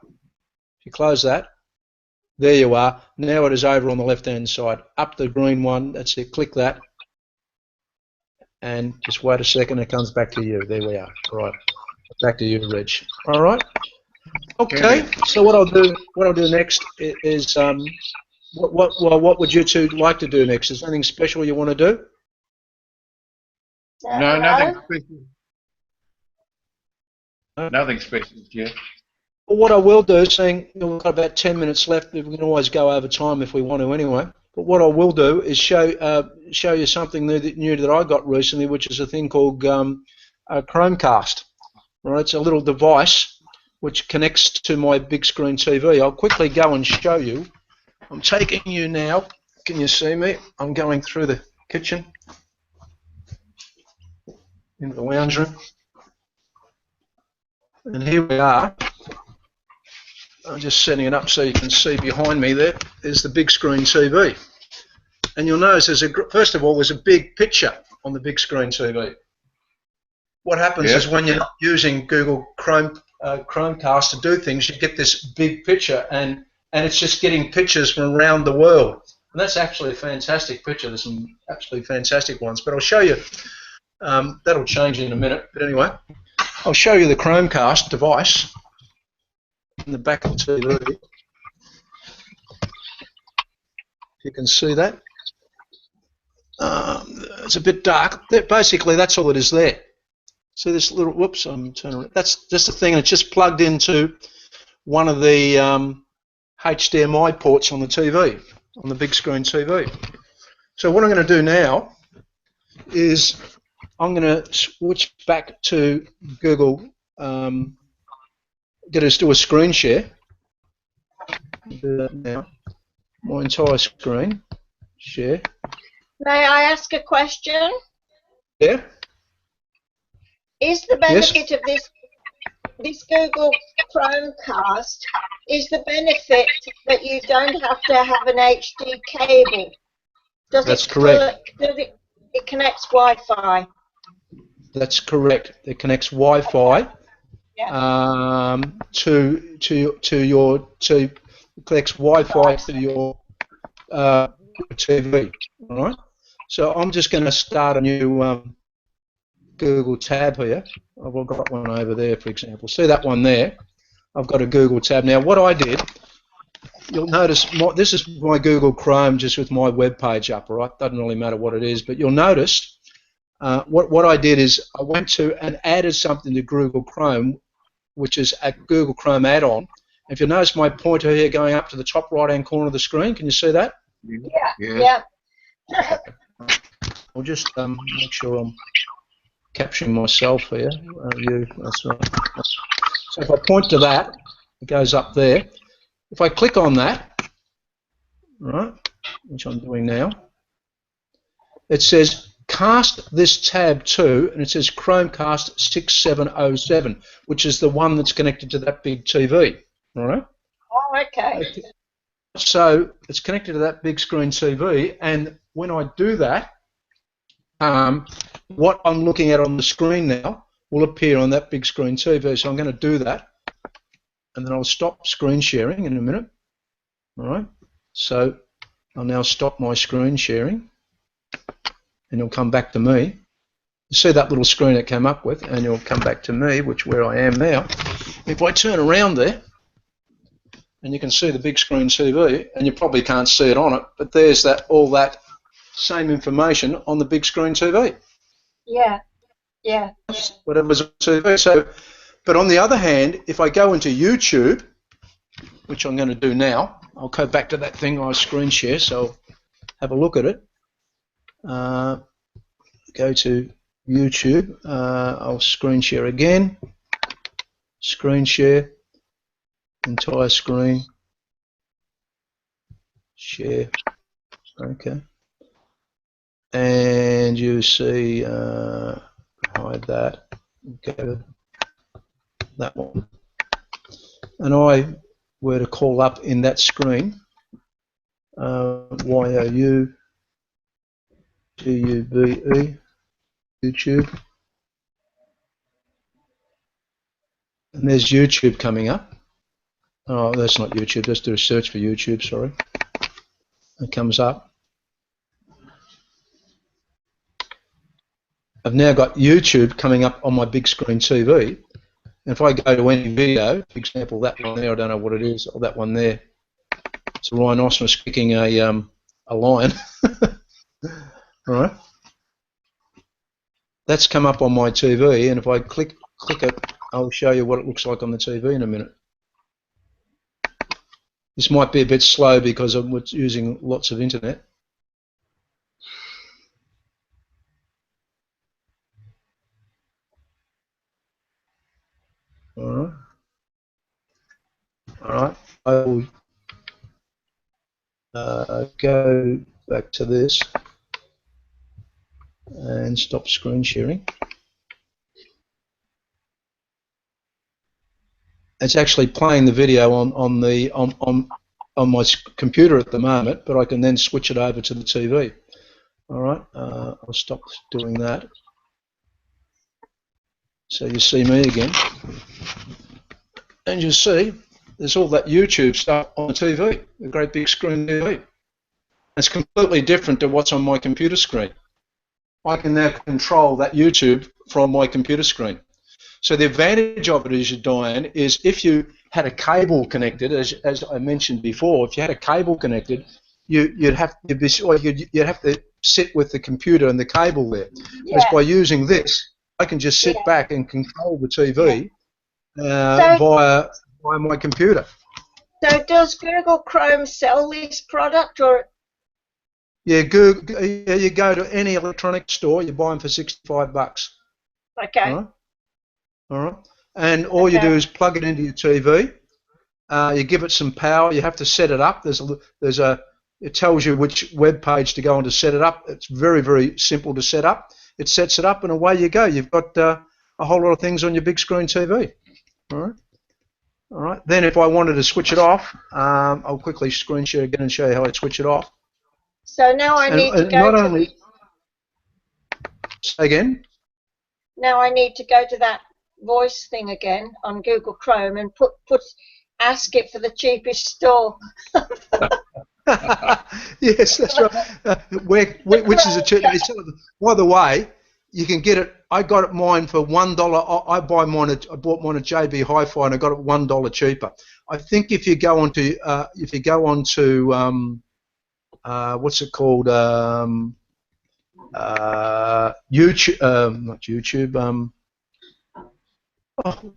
If you close that, there you are. Now it is over on the left-hand side. Up the green one. That's it. Click that, and just wait a second. It comes back to you. There we are. All right. Back to you, Reg. All right. Okay. So what I'll do next is what would you two like to do next? Is there anything special you want to do? No, nothing special. Nothing special, Jeff. Well, what I will do, seeing we've got about 10 minutes left, we can always go over time if we want to anyway. But what I will do is show you something new that I got recently, which is a thing called a Chromecast. Right, it's a little device which connects to my big screen TV. I'll quickly go and show you. I'm taking you now. Can you see me? I'm going through the kitchen into the lounge room. And here we are. I'm just setting it up so you can see behind me there. There's the big screen TV. And you'll notice first of all, there's a big picture on the big screen TV. What happens is when you're using Google Chromecast to do things, you get this big picture, and it's just getting pictures from around the world. And that's actually a fantastic picture. There's some absolutely fantastic ones, but I'll show you. That'll change in a minute. But anyway, I'll show you the Chromecast device in the back of the TV. If you can see that. It's a bit dark. Basically, that's all it is there. See this little, whoops, I'm turning around. That's just a thing, and it's just plugged into one of the HDMI ports on the TV, on the big screen TV. So what I'm going to do now is I'm going to switch back to Google, get us to a screen share. Do that now. My entire screen share. May I ask a question? Yeah. Is the benefit of this Google Chromecast, is the benefit that you don't have to have an HD cable? That's correct. It connects Wi-Fi? That's correct. It connects Wi-Fi connects Wi-Fi to your TV. All right. So I'm just going to start a new Google tab here. I've got one over there, for example. See that one there? I've got a Google tab. Now, what I did, you'll notice this is my Google Chrome just with my web page up. All right. Doesn't really matter what it is, but you'll notice what I did is I went to and added something to Google Chrome, which is a Google Chrome add-on. If you notice my pointer here going up to the top right-hand corner of the screen, can you see that? Yeah. I'll just make sure I'm capturing myself here. That's right. So if I point to that, it goes up there. If I click on that, right, which I'm doing now, it says cast this tab to, and it says Chromecast 6707, which is the one that's connected to that big TV. All right. Oh, okay. So it's connected to that big screen TV, and when I do that, what I'm looking at on the screen now will appear on that big screen TV. So I'm going to do that, and then I'll stop screen sharing in a minute. All right. So I'll now stop my screen sharing, and it'll come back to me. You see that little screen it came up with, and it'll come back to me, which where I am now. If I turn around there, and you can see the big screen TV, and you probably can't see it on it, but there's all that same information on the big screen TV. Yeah. Whatever's on TV. So, but on the other hand, if I go into YouTube, which I'm going to do now, I'll go back to that thing I screen share, so I'll have a look at it. Go to YouTube. I'll screen share again. Screen share. Entire screen. Share. Okay. And you see, hide that. Go to that one. And I were to call up in that screen, YOUTUBE, YouTube. And there's YouTube coming up. Oh, that's not YouTube. Let's do a search for YouTube, sorry. It comes up. I've now got YouTube coming up on my big screen TV. And if I go to any video, for example, that one there, I don't know what it is, or that one there, it's a rhinoceros kicking a lion. All right. That's come up on my TV, and if I click it, I'll show you what it looks like on the TV in a minute. This might be a bit slow because I'm using lots of internet. All right. All right. I will go back to this and stop screen sharing. It's actually playing the video on my computer at the moment, but I can then switch it over to the TV. All right, I'll stop doing that. So you see me again, and you see there's all that YouTube stuff on the TV, the great big screen TV. It's completely different to what's on my computer screen. I can now control that YouTube from my computer screen. So the advantage of it is, Diane, is if you had a cable connected, as I mentioned before, if you had a cable connected, you'd have to sit with the computer and the cable there. Yeah. As by using this, I can just sit back and control the TV via my computer. So does Google Chrome sell this product, or? Yeah, Google. You go to any electronic store, you buy them for $65. Okay. All right. And all you do is plug it into your TV. You give it some power. You have to set it up. It tells you which web page to go on to set it up. It's very, very simple to set up. It sets it up, and away you go. You've got a whole lot of things on your big screen TV. All right. All right. Then if I wanted to switch it off, I'll quickly screen share again and show you how I switch it off. So now I need to go Say again? Now I need to go to that voice thing again on Google Chrome and ask it for the cheapest store. Yes, that's right. Which is a cheap? By the way, you can get it. I got mine for $1. I bought mine at JB Hi-Fi and I got it $1 cheaper. I think if you go onto what's it called? YouTube, not YouTube.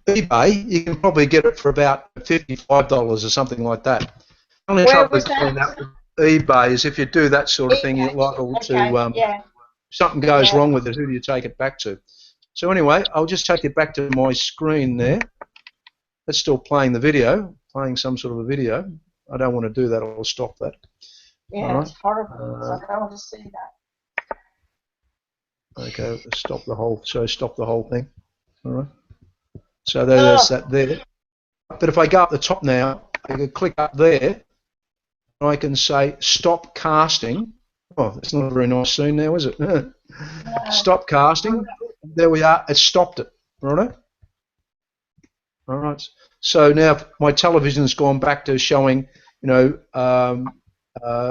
eBay, you can probably get it for about $55 or something like that. The only trouble with eBay is if you do that sort of thing, you're liable to something goes wrong with it. Who do you take it back to? So anyway, I'll just take it back to my screen there. It's still playing the video, playing some sort of a video. I don't want to do that. I'll stop that. Yeah, it's horrible. I don't want to see that. Okay, stop the whole thing. All right. So there's that there. But if I go up the top now, I can click up there, and I can say stop casting. Oh, that's not a very nice scene now, is it? No. Stop casting. There we are. It stopped it. Right. All right. So now my television's gone back to showing,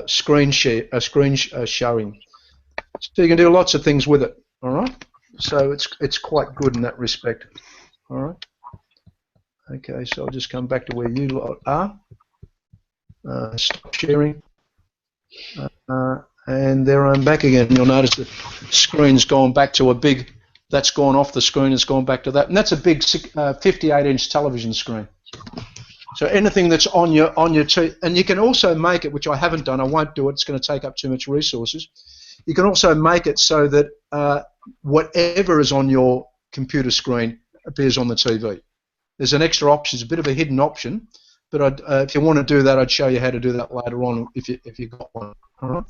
screen showing. So you can do lots of things with it. All right. So it's quite good in that respect. All right. Okay. So I'll just come back to where you lot are. Stop sharing. And there I'm back again. You'll notice the screen's gone back to a big. That's gone off the screen. It's gone back to that, and that's a big 58-inch television screen. So anything that's on your TV, and you can also make it, which I haven't done. I won't do it. It's going to take up too much resources. You can also make it so that whatever is on your computer screen appears on the TV. There's an extra option. It's a bit of a hidden option, but if you want to do that, I'd show you how to do that later on if you got one. All right.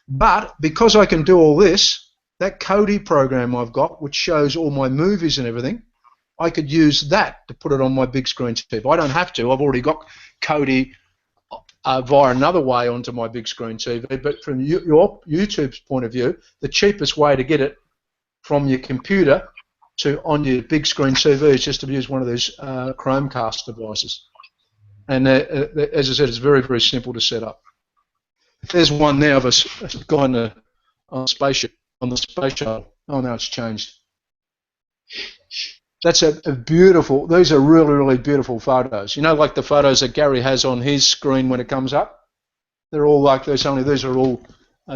But because I can do all this, that Kodi program I've got, which shows all my movies and everything, I could use that to put it on my big screen TV. I don't have to. I've already got Kodi via another way onto my big screen TV. But from your YouTube's point of view, the cheapest way to get it from your computer to on your big screen TV is just to use one of those Chromecast devices. And as I said, it's very, very simple to set up. There's one there of a guy on a spaceship, on the space shuttle. Oh, now it's changed. That's a beautiful, these are really, really beautiful photos. You know, like the photos that Gary has on his screen when it comes up? They're all like this, only these are all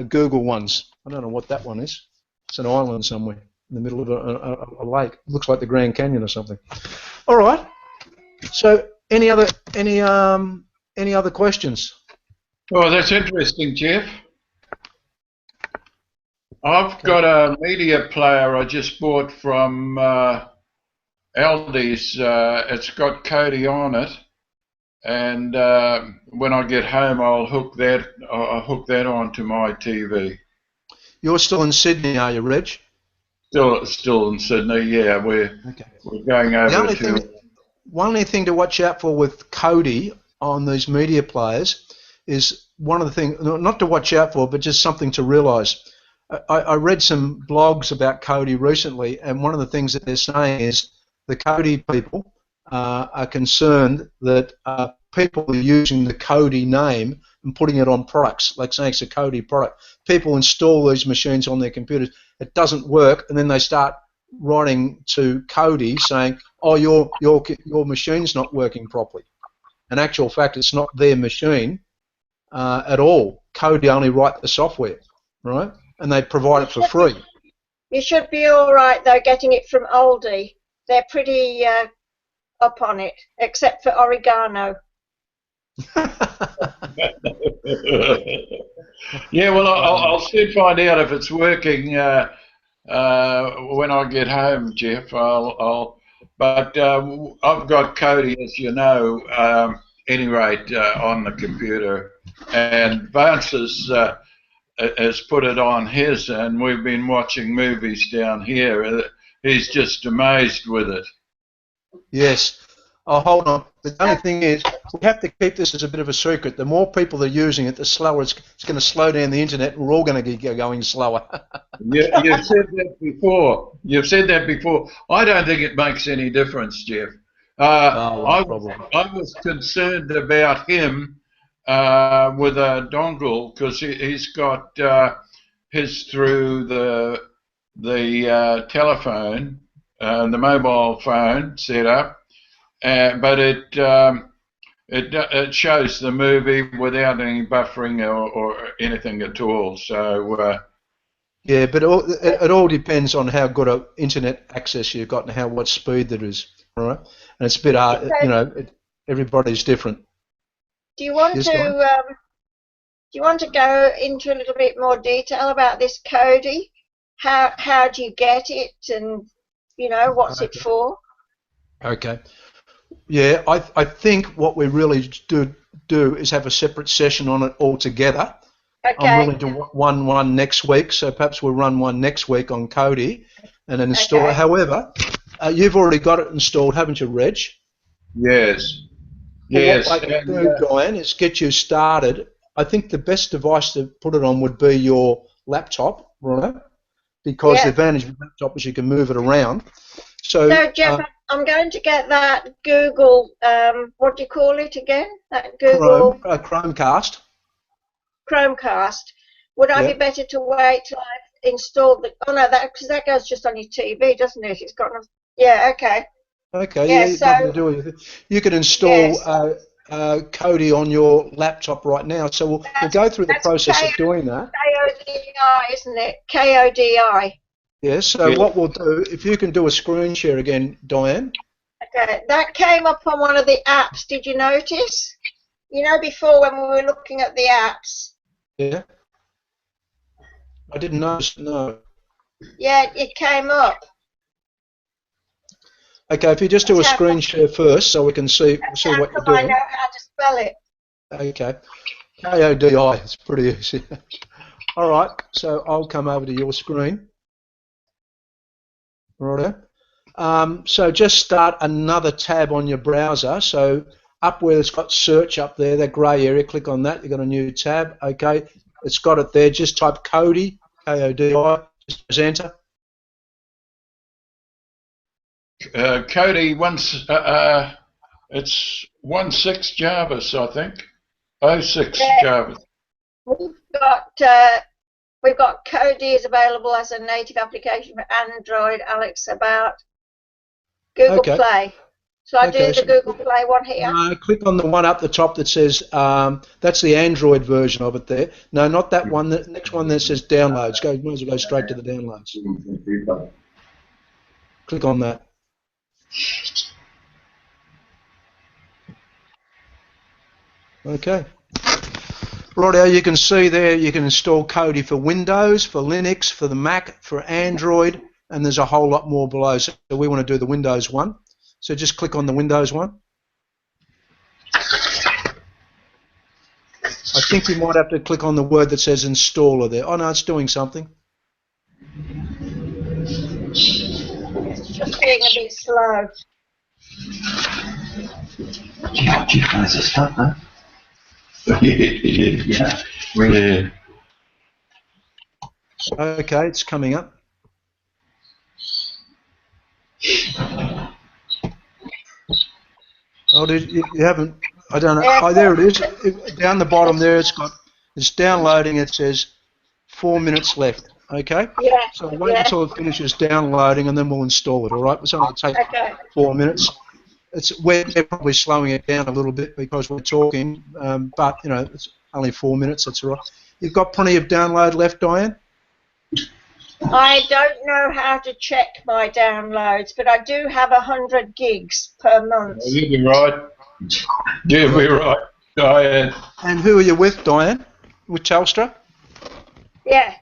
Google ones. I don't know what that one is. It's an island somewhere in the middle of a lake. It looks like the Grand Canyon or something. All right. So any other questions? Oh, that's interesting, Jeff. I've got a media player I just bought from Aldi's. It's got Kodi on it, and when I get home, I'll hook that onto my TV. You're still in Sydney, are you, Reg? Still in Sydney. Yeah, we're going over to. One only thing to watch out for with Kodi on these media players is one of the things, not to watch out for, but just something to realise. I read some blogs about Kodi recently, and one of the things that they're saying is the Kodi people are concerned that people are using the Kodi name and putting it on products, like saying it's a Kodi product. People install these machines on their computers, it doesn't work, and then they start writing to Kodi saying, "Oh, your machine's not working properly." In actual fact, it's not their machine at all. Kodi only write the software, right? And they provide it for free. You should be all right though, getting it from Aldi. They're pretty up on it, except for oregano. Yeah, well, I'll soon find out if it's working when I get home, Jeff. But I've got Kodi, as you know, any rate, on the computer, and Vance has put it on his, and we've been watching movies down here. He's just amazed with it. Yes. Oh, hold on. The only thing is, we have to keep this as a bit of a secret. The more people that are using it, the slower it's going to slow down the internet. We're all going to get going slower. You've said that before. I don't think it makes any difference, Jeff. I was concerned about him with a dongle because he's got his through the telephone, the mobile phone set up. But it shows the movie without any buffering or anything at all. So yeah, but it all depends on how good an internet access you've got and what speed there is, all right? And it's a bit hard, you know. Everybody's different. Do you want to go into a little bit more detail about this Kodi? How do you get it, and what's it for? Okay. Yeah, I think what we really do is have a separate session on it altogether. Okay. I'm willing to run one next week, so perhaps we'll run one next week on Kodi and then install it. However, you've already got it installed, haven't you, Reg? Yes. Well, yes. What I can do, Diane, is get you started. I think the best device to put it on would be your laptop, right? Because the advantage of the laptop is you can move it around. So Jeff, I'm going to get that Google, what do you call it again? That Google... Chromecast. Chromecast. Would I be better to wait till I've installed the... Oh, no, because that goes just on your TV, doesn't it? It's got... Yeah, okay. Okay, yeah, nothing to do with it. You can install Kodi on your laptop right now, so we'll go through the process of doing that. K-O-D-I, isn't it? K-O-D-I. Yes, so what we'll do, if you can do a screen share again, Diane. Okay, that came up on one of the apps, did you notice? Before when we were looking at the apps. Yeah. I didn't notice, no. Yeah, it came up. Okay, if you just do a screen share first so we can see what you're doing. I know how to spell it. Okay. K-O-D-I, it's pretty easy. All right, so I'll come over to your screen. Righto. So just start another tab on your browser. So up where it's got search up there, that grey area, click on that. You've got a new tab. Okay, it's got it there. Just type Kodi, K-O-D-I, just press enter. Kodi, it's 16 Jarvis, I think. 06 Jarvis. We've got Kodi is available as a native application for Android, Alex, about Google Play. So I do the Google Play one here. Click on the one up the top that says, that's the Android version of it there. No, not that one. The next one that says downloads. Might as well go straight to the downloads. Click on that. Okay. Righto, you can see there you can install Kodi for Windows, for Linux, for the Mac, for Android, and there's a whole lot more below. So we want to do the Windows one. So just click on the Windows one. I think you might have to click on the word that says installer there. Oh no, it's doing something. It's just being a bit slow. Gee, that's a stuff, huh? Yeah. Really. Okay, it's coming up. Oh, you haven't? I don't know. Oh, there it is. Down the bottom there, it's downloading. It says 4 minutes left. Okay. Yeah. So wait until it finishes downloading, and then we'll install it. All right. It's only take 4 minutes. We're probably slowing it down a little bit because we're talking, but you know, it's only 4 minutes. That's all right. You've got plenty of download left, Diane? I don't know how to check my downloads, but I do have 100 gigs per month. You'll be right. You'll be right, Diane. And who are you with, Diane? With Telstra? Yeah.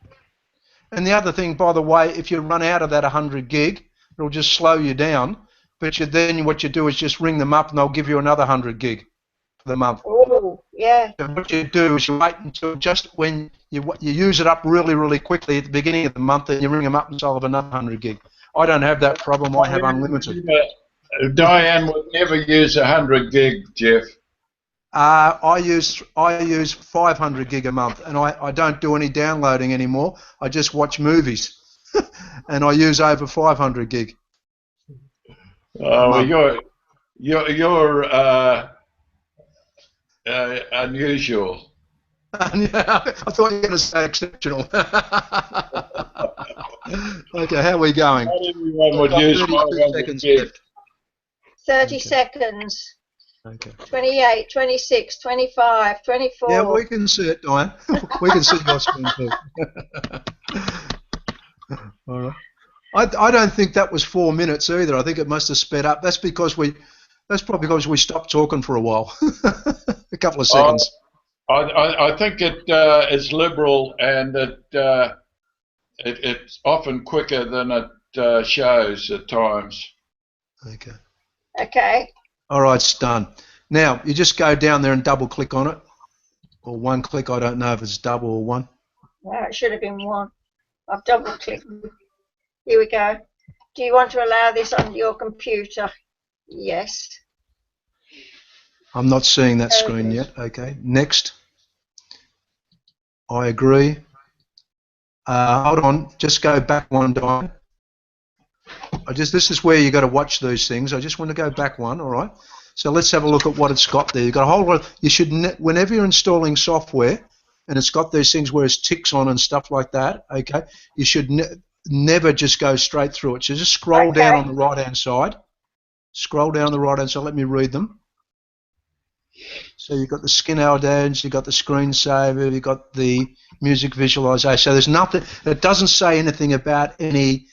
And the other thing, by the way, if you run out of that 100 gig, it'll just slow you down. But then what you do is just ring them up and they'll give you another 100 gig for the month. Oh, yeah. So what you do is you wait until just when you use it up really, really quickly at the beginning of the month, and you ring them up and sell of another 100 gig. I don't have that problem. I have unlimited. Diane would never use 100 gig, Jeff. I use 500 gig a month, and I don't do any downloading anymore. I just watch movies, and I use over 500 gig. Oh, well, you're unusual. Yeah, I thought you were going to say exceptional. Okay, how are we going? Not everyone would use 500 seconds gig. left. 30 seconds. Okay. 28, 26, 25, 24. Yeah, we can see it, Diane. We can see your screen too. All right. I don't think that was 4 minutes either. I think it must have sped up. That's probably because we stopped talking for a while, a couple of seconds. I think it is liberal, and it's often quicker than it shows at times. Okay. Okay. All right, it's done. Now you just go down there and double click on it, or one click. I don't know if it's double or one. No, it should have been one. I've double clicked. Here we go. Do you want to allow this on your computer? Yes. I'm not seeing that screen yet. Okay, next. I agree. Hold on, just go back one, Diane. This is where you got to watch these things. I just want to go back one. All right. So let's have a look at what it's got there. You've got a whole lot. You should whenever you're installing software, and it's got those things where it's ticks on and stuff like that. Okay, you should never just go straight through it. So just scroll down on the right-hand side. Scroll down the right-hand side. Let me read them. So you've got the skin add-ons, you've got the screensaver, you've got the music visualization. So there's nothing. It doesn't say anything about any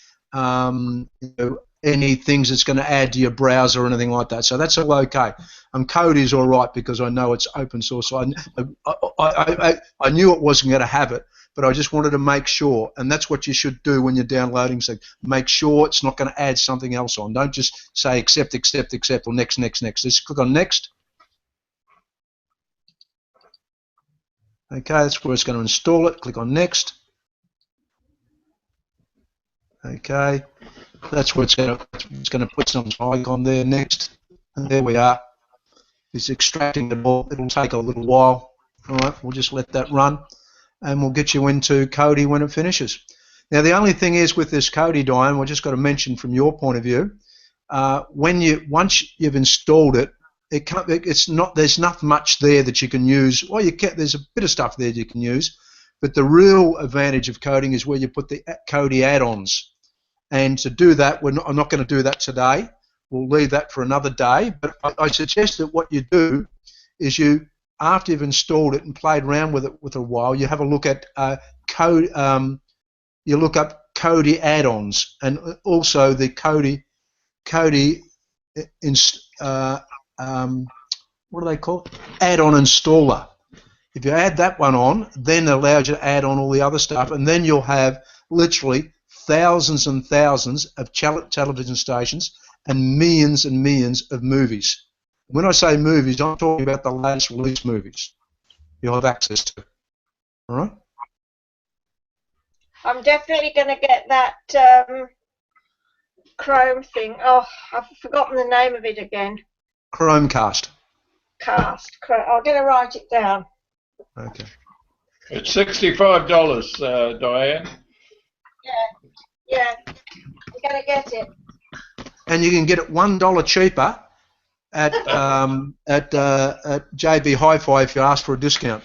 any things that's going to add to your browser or anything like that. So that's all okay. Code is all right because I know it's open source. So I knew it wasn't going to have it, but I just wanted to make sure, and that's what you should do when you're downloading something. Make sure it's not going to add something else on. Don't just say accept, accept, accept, or next, next, next. Just click on next. Okay, that's where it's going to install it. Click on next. Okay, that's where it's going to put some icon there. Next, and there we are. It's extracting it all. It'll take a little while. All right, we'll just let that run, and we'll get you into Kodi when it finishes. Now, the only thing is with this Kodi, Diane, we've just got to mention from your point of view, once you've installed it, there's not much there that you can use. Well, there's a bit of stuff there you can use, but the real advantage of coding is where you put the Kodi add-ons. And to do that, I'm not going to do that today. We'll leave that for another day. But I suggest that what you do is after you've installed it and played around with it a while, you have a look at code. You look up Kodi add-ons and also the Kodi what do they call it? Add-on installer. If you add that one on, then it allows you to add on all the other stuff, and then you'll have literally thousands and thousands of television stations and millions of movies. When I say movies, I'm talking about the latest release movies you'll have access to. All right? I'm definitely going to get that Chrome thing. Oh, I've forgotten the name of it again. Chromecast. I'm going to write it down. Okay. It's $65, Diane. Yeah, I'm going to get it. And you can get it $1 cheaper at JB Hi-Fi if you ask for a discount.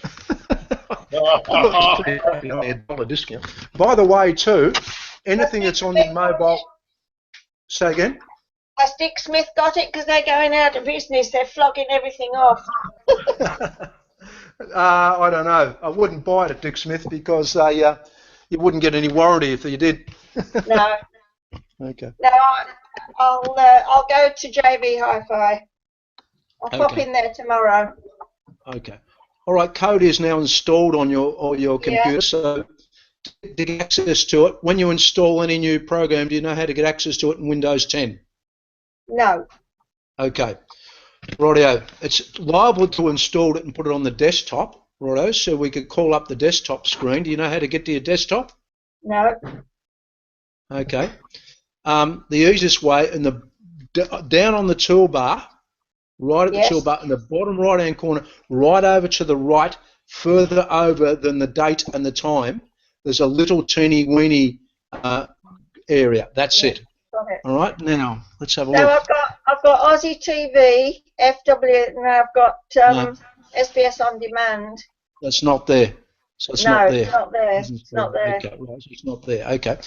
Only a $1 discount. By the way, too, anything that's on your mobile. Say again. Has Dick Smith got it? Because they're going out of business. They're flogging everything off. I don't know. I wouldn't buy it at Dick Smith because you wouldn't get any warranty if you did. No. Okay. No, I'll go to JB Hi-Fi. I'll pop in there tomorrow. Okay. All right. Code is now installed on your computer, so to get access to it, when you install any new program, do you know how to get access to it in Windows 10? No. Okay. Rightio. It's liable to install it and put it on the desktop, righto, so we could call up the desktop screen. Do you know how to get to your desktop? No. Okay. The easiest way, down on the toolbar, right at the toolbar in the bottom right-hand corner, right over to the right, further over than the date and the time, there's a little teeny-weeny area. That's it. Got it. All right. Now let's have a No, look. I've got Aussie TV, FW, and I've got SBS On Demand. That's not there. So it's not there. It's not there. It's not there. Okay, right, so it's not there. Okay,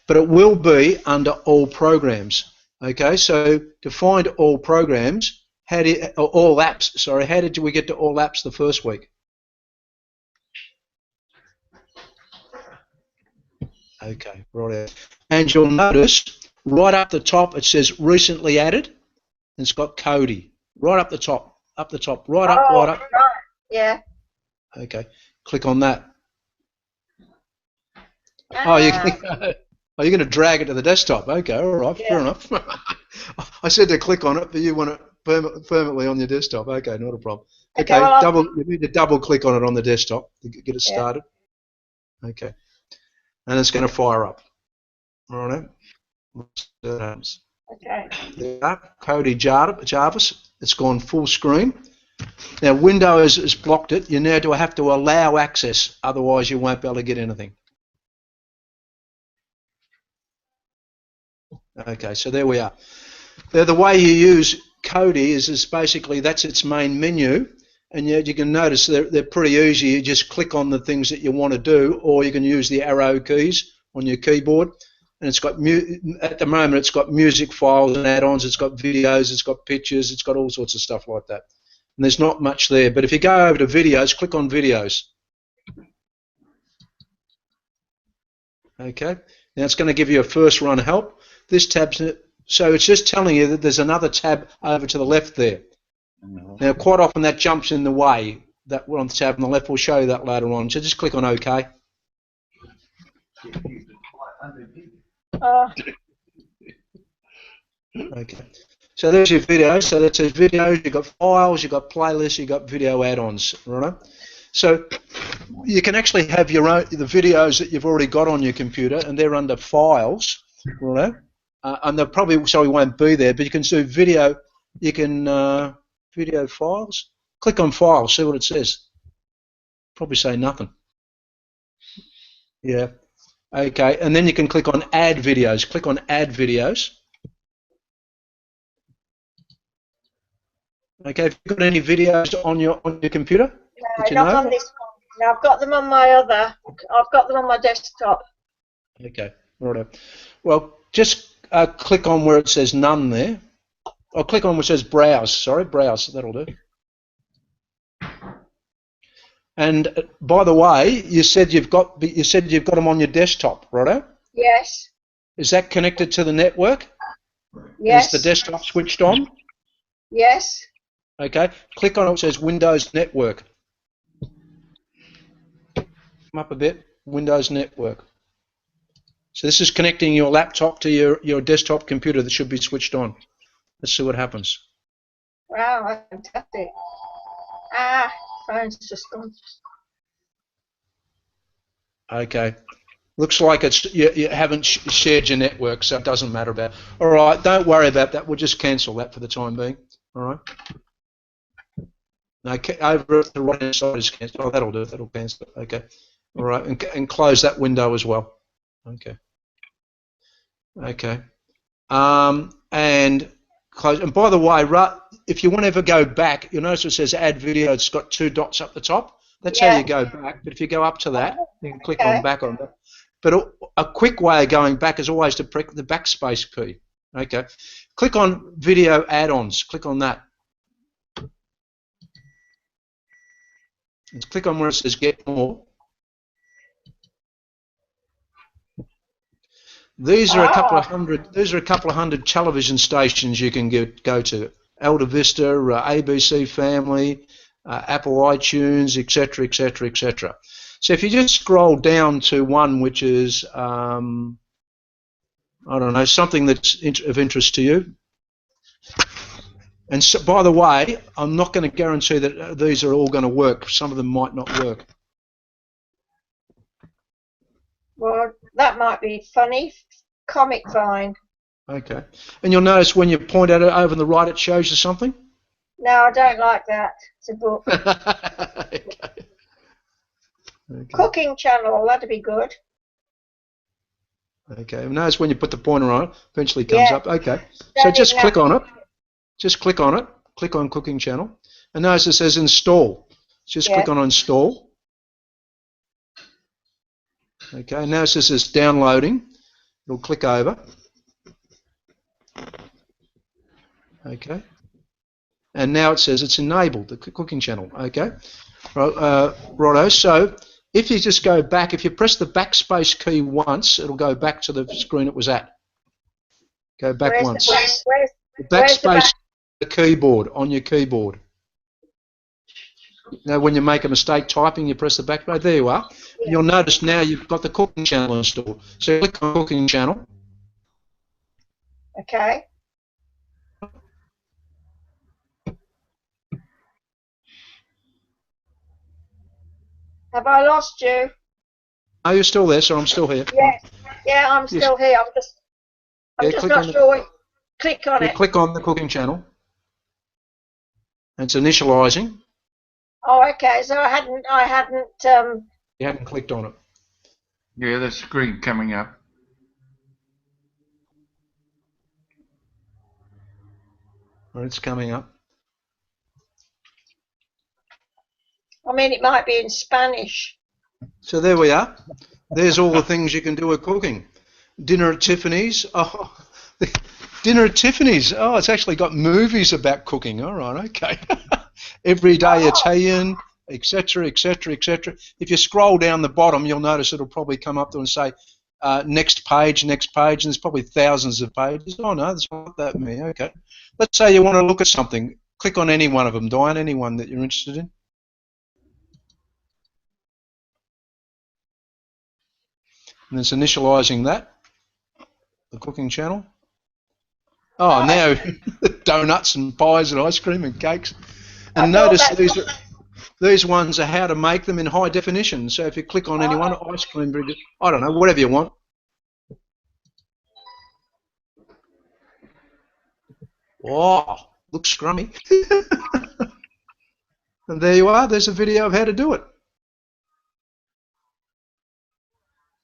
but it will be under all programs. Okay, so to find all programs, all apps? Sorry, how did we get to all apps the first week? Okay, right. And you'll notice right up the top it says recently added, and it's got Cody right up the top, right up. Right. Yeah. Okay, click on that. Oh, you're going to drag it to the desktop. Okay, all right, fair enough. I said to click on it, but you want it permanently on your desktop. Okay, not a problem. Okay, you need to double click on it on the desktop to get it started. Okay, and it's going to fire up. All right. Okay. There, Cody Jarvis. It's gone full screen. Now Windows has blocked it. You now have to allow access, otherwise you won't be able to get anything. Okay, so there we are. Now, the way you use Kodi is basically that's its main menu, and you can notice they're pretty easy. You just click on the things that you want to do, or you can use the arrow keys on your keyboard. And it's got at the moment it's got music files and add-ons. It's got videos. It's got pictures. It's got all sorts of stuff like that. And there's not much there. But if you go over to videos, click on videos. Okay. Now it's going to give you a first run help. This tab's so it's just telling you that there's another tab over to the left there. Now quite often that jumps in the way. That one tab on the left will show you that later on. So just click on OK. Okay. So there's your videos. So that says videos. You've got files. You've got playlists. You've got video add-ons. Right. So you can actually have your own the videos that you've already got on your computer, and they're under files. Right. And they'll probably won't be there, but you can do video. You can video files. Click on files. See what it says. Probably say nothing. Yeah. Okay, and then you can click on Add Videos. Click on Add Videos. Okay, have you got any videos on your computer? No, not on this one. No, I've got them on my other. I've got them on my desktop. Okay, right. Well, just click on where it says None there. Or click on where it says Browse. Sorry, Browse. That'll do. And by the way, you said you've got them on your desktop, right? Yes. Is that connected to the network? Yes. Is the desktop switched on? Yes. Okay. Click on it. It says Windows Network. Come up a bit. Windows Network. So this is connecting your laptop to your desktop computer that should be switched on. Let's see what happens. Wow, fantastic. Ah, phone's just gone. Okay. Looks like it's you haven't shared your network, so it doesn't matter about it. All right, don't worry about that. We'll just cancel that for the time being. All right. No, over at the right-hand side is cancel. Oh, that'll do it. That'll cancel it. Okay. All right, and close that window as well. Okay. Okay. And close. And by the way, if you want to ever go back, you'll notice it says Add Video. It's got 2 dots up the top. That's how you go back. But if you go up to that, you can click on back on that. But a quick way of going back is always to press the backspace key. Okay. Click on Video Add-ons. Click on that. And click on where it says Get More. These are a couple of hundred. These are a couple of hundred television stations you can go to. Alta Vista, ABC Family, Apple iTunes, etc., etc., etc. So if you just scroll down to one which is, I don't know, something that's of interest to you. And so, by the way, I'm not going to guarantee that these are all going to work. Some of them might not work. Well, that might be funny. Comic Vine. Okay. And you'll notice when you point at it over on the right, it shows you something? No, I don't like that. It's a book. Okay. Okay. Cooking channel, that'd be good. Okay. And notice when you put the pointer on it, eventually comes up. Okay. So That just is click on it. nothing. Just click on it. Click on Cooking Channel. And notice it says Install. Just click on Install. Okay. Now it says it's downloading. You'll click over. Okay. And now it says it's enabled, the cooking channel. Okay. Righto. So if you just go back, if you press the backspace key once, it'll go back to the screen it was at. Go back once. The backspace, the keyboard, on your keyboard. Now when you make a mistake typing, you press the backspace. There you are. And you'll notice now you've got the cooking channel installed. So click on Cooking Channel. Okay. Have I lost you? Oh, you're still there, so I'm still here. Yes. Yeah, I'm still here. I'm just not sure. Click on it. Click on the cooking channel. It's initializing. Oh, okay. So I hadn't. You haven't clicked on it. Yeah, the screen coming up. Or it's coming up. I mean, it might be in Spanish. So there we are. There's all the things you can do with cooking. Dinner at Tiffany's. Oh, dinner at Tiffany's. Oh, it's actually got movies about cooking. All right, okay. Everyday Italian, etc., etc., etc. If you scroll down the bottom, you'll notice it'll probably come up there and say next page, and there's probably thousands of pages. Oh no, there's not that many. Okay. Let's say you want to look at something. Click on any one of them, Diane. Any one that you're interested in. And it's initializing that, the cooking channel. Oh, now donuts and pies and ice cream and cakes. And notice these ones are how to make them in high definition. So if you click on any one, ice cream, I don't know, whatever you want. Oh, looks scrummy. And there you are. There's a video of how to do it.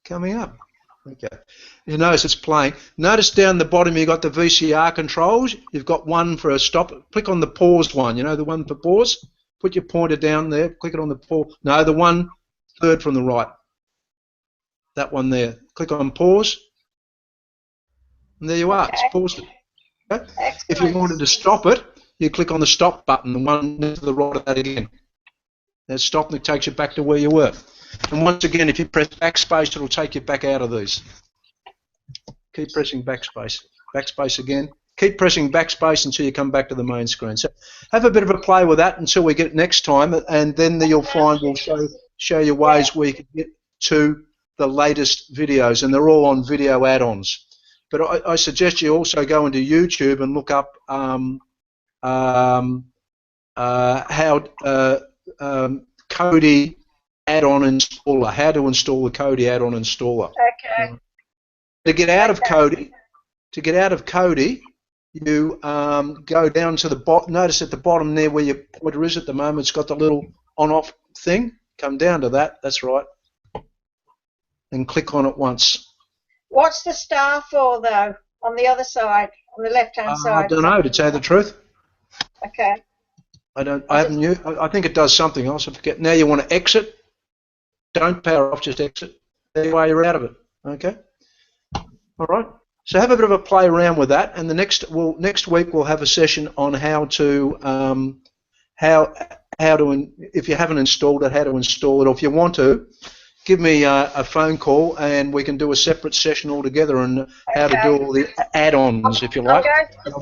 Coming up. Okay. You notice it's playing. Notice down the bottom you've got the VCR controls. You've got one for a stop. Click on the paused one. You know, the one for pause? Put your pointer down there. Click it on the pause. No, the one third from the right. That one there. Click on pause. And there you are. It's paused it. Okay? If you wanted to stop it, you click on the stop button, the one next to the right of that again. That's stop and it takes you back to where you were. And once again, if you press backspace, it'll take you back out of these. Keep pressing backspace. Backspace again. Keep pressing backspace until you come back to the main screen. So have a bit of a play with that until we get next time, and then you'll find we'll show you ways where you can get to the latest videos, and they're all on video add-ons. But I suggest you also go into YouTube and look up Kodi add-on installer, how to install the Kodi add-on installer. Okay. To get out of Kodi, you go down to the bottom. Notice at the bottom there where your pointer is at the moment, it's got the little on-off thing. Come down to that. That's right. And click on it once. What's the star for, though, on the other side, on the left-hand side? I don't know, to tell you the truth. Okay. I think it does something else. I forget. Now you want to exit. Don't power off, just exit. That way you're out of it. Okay. All right. So have a bit of a play around with that, and next week we'll have a session on how to if you haven't installed it, how to install it, or if you want to, give me a phone call and we can do a separate session altogether on how to do all the add-ons, if you like. I'm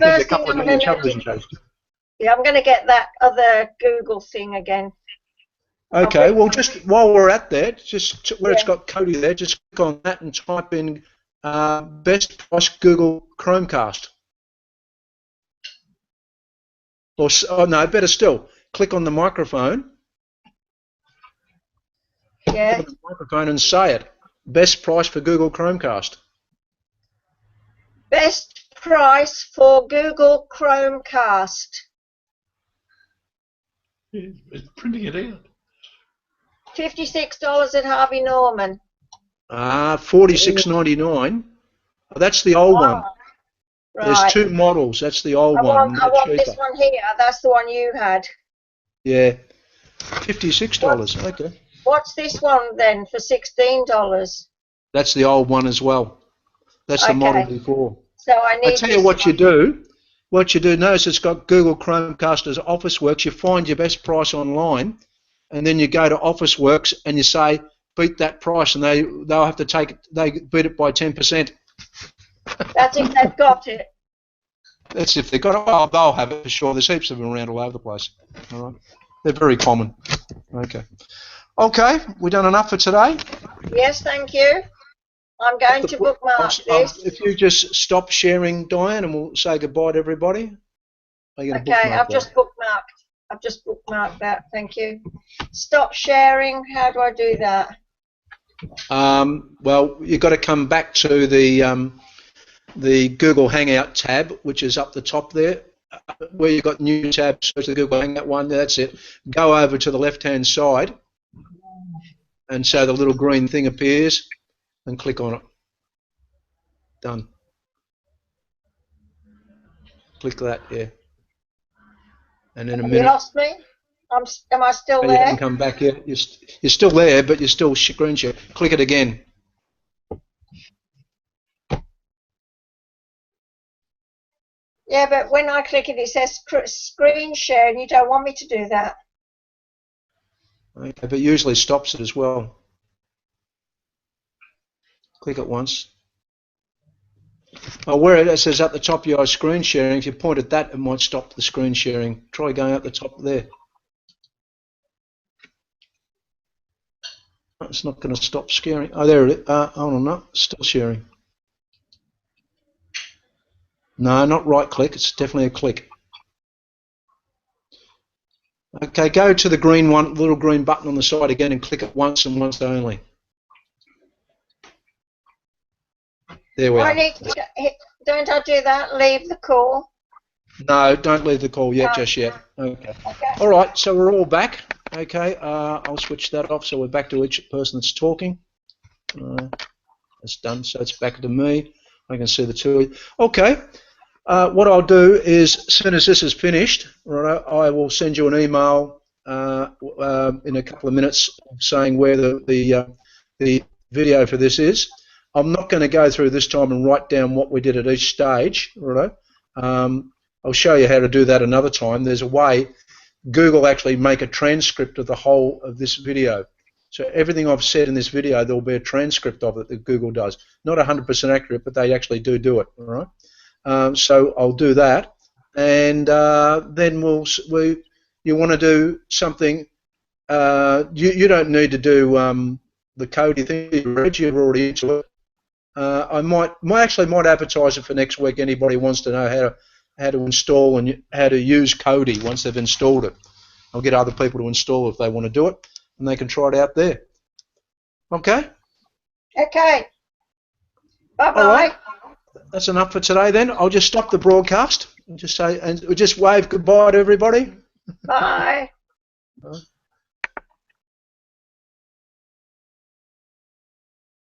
going to get that other Google thing again. Okay, well, just while we're at that, just where it's got Kodi there, just click on that and type in best price Google Chromecast. Or no, better still, click on the microphone. Yeah. Click on the microphone and say it. Best price for Google Chromecast. Best price for Google Chromecast. It's printing it out. $56 at Harvey Norman. $46.99. Oh, that's the old one. Right. There's two models. That's the old one. I want this one here. That's the one you had. Yeah. $56. Okay. What's this one then for $16? That's the old one as well. That's the model before. So I need. I tell you what you do. What you do, notice it's got Google Chromecast as Officeworks. You find your best price online, and then you go to Officeworks and you say, beat that price, and they'll have to take it. They beat it by 10%. That's if they've got it. That's if they've got it. Oh, they'll have it for sure. There's heaps of them around all over the place. All right. They're very common. Okay. Okay, we've done enough for today. Yes, thank you. I'm going to bookmark this. If you just stop sharing, Diane, and we'll say goodbye to everybody. Okay, I've just bookmarked that. Thank you. Stop sharing. How do I do that? Well, you've got to come back to the Google Hangout tab, which is up the top there, where you've got new tabs. Search the Google Hangout one. That's it. Go over to the left-hand side, and so the little green thing appears, and click on it. Done. Click that, yeah. And in a minute. You lost me? Am I still there? You haven't come back yet. You're still there, but you're still screen share. Click it again. Yeah, but when I click it, it says screen share, and you don't want me to do that. Okay, but usually stops it as well. Click it once. Oh, where it says at the top your screen sharing, if you point at that, it might stop the screen sharing. Try going up the top there. It's not going to stop sharing. Oh, there it is. Hold on, no, still sharing. No, not right click. It's definitely a click. Okay, go to the green one, little green button on the side again, and click it once and once only. There we are. Don't I do that? Leave the call? No, don't leave the call yet, just yet. Okay. All right, so we're all back. Okay, I'll switch that off so we're back to each person that's talking. That's done, so it's back to me. I can see the two of you. Okay, what I'll do is, as soon as this is finished, right, I will send you an email in a couple of minutes saying where the video for this is. I'm not going to go through this time and write down what we did at each stage, right? I'll show you how to do that another time. There's a way Google actually make a transcript of the whole of this video. So everything I've said in this video, there will be a transcript of it that Google does. Not 100% accurate, but they actually do it, all right? So I'll do that, and then you want to do something. You don't need to do the Kodi thing you read, you're already into it. I might advertise it for next week. Anybody wants to know how to install and how to use Kodi once they've installed it. I'll get other people to install if they want to do it, and they can try it out there. Okay? Okay. Bye-bye. All right. That's enough for today then. I'll just stop the broadcast and just wave goodbye to everybody. Bye.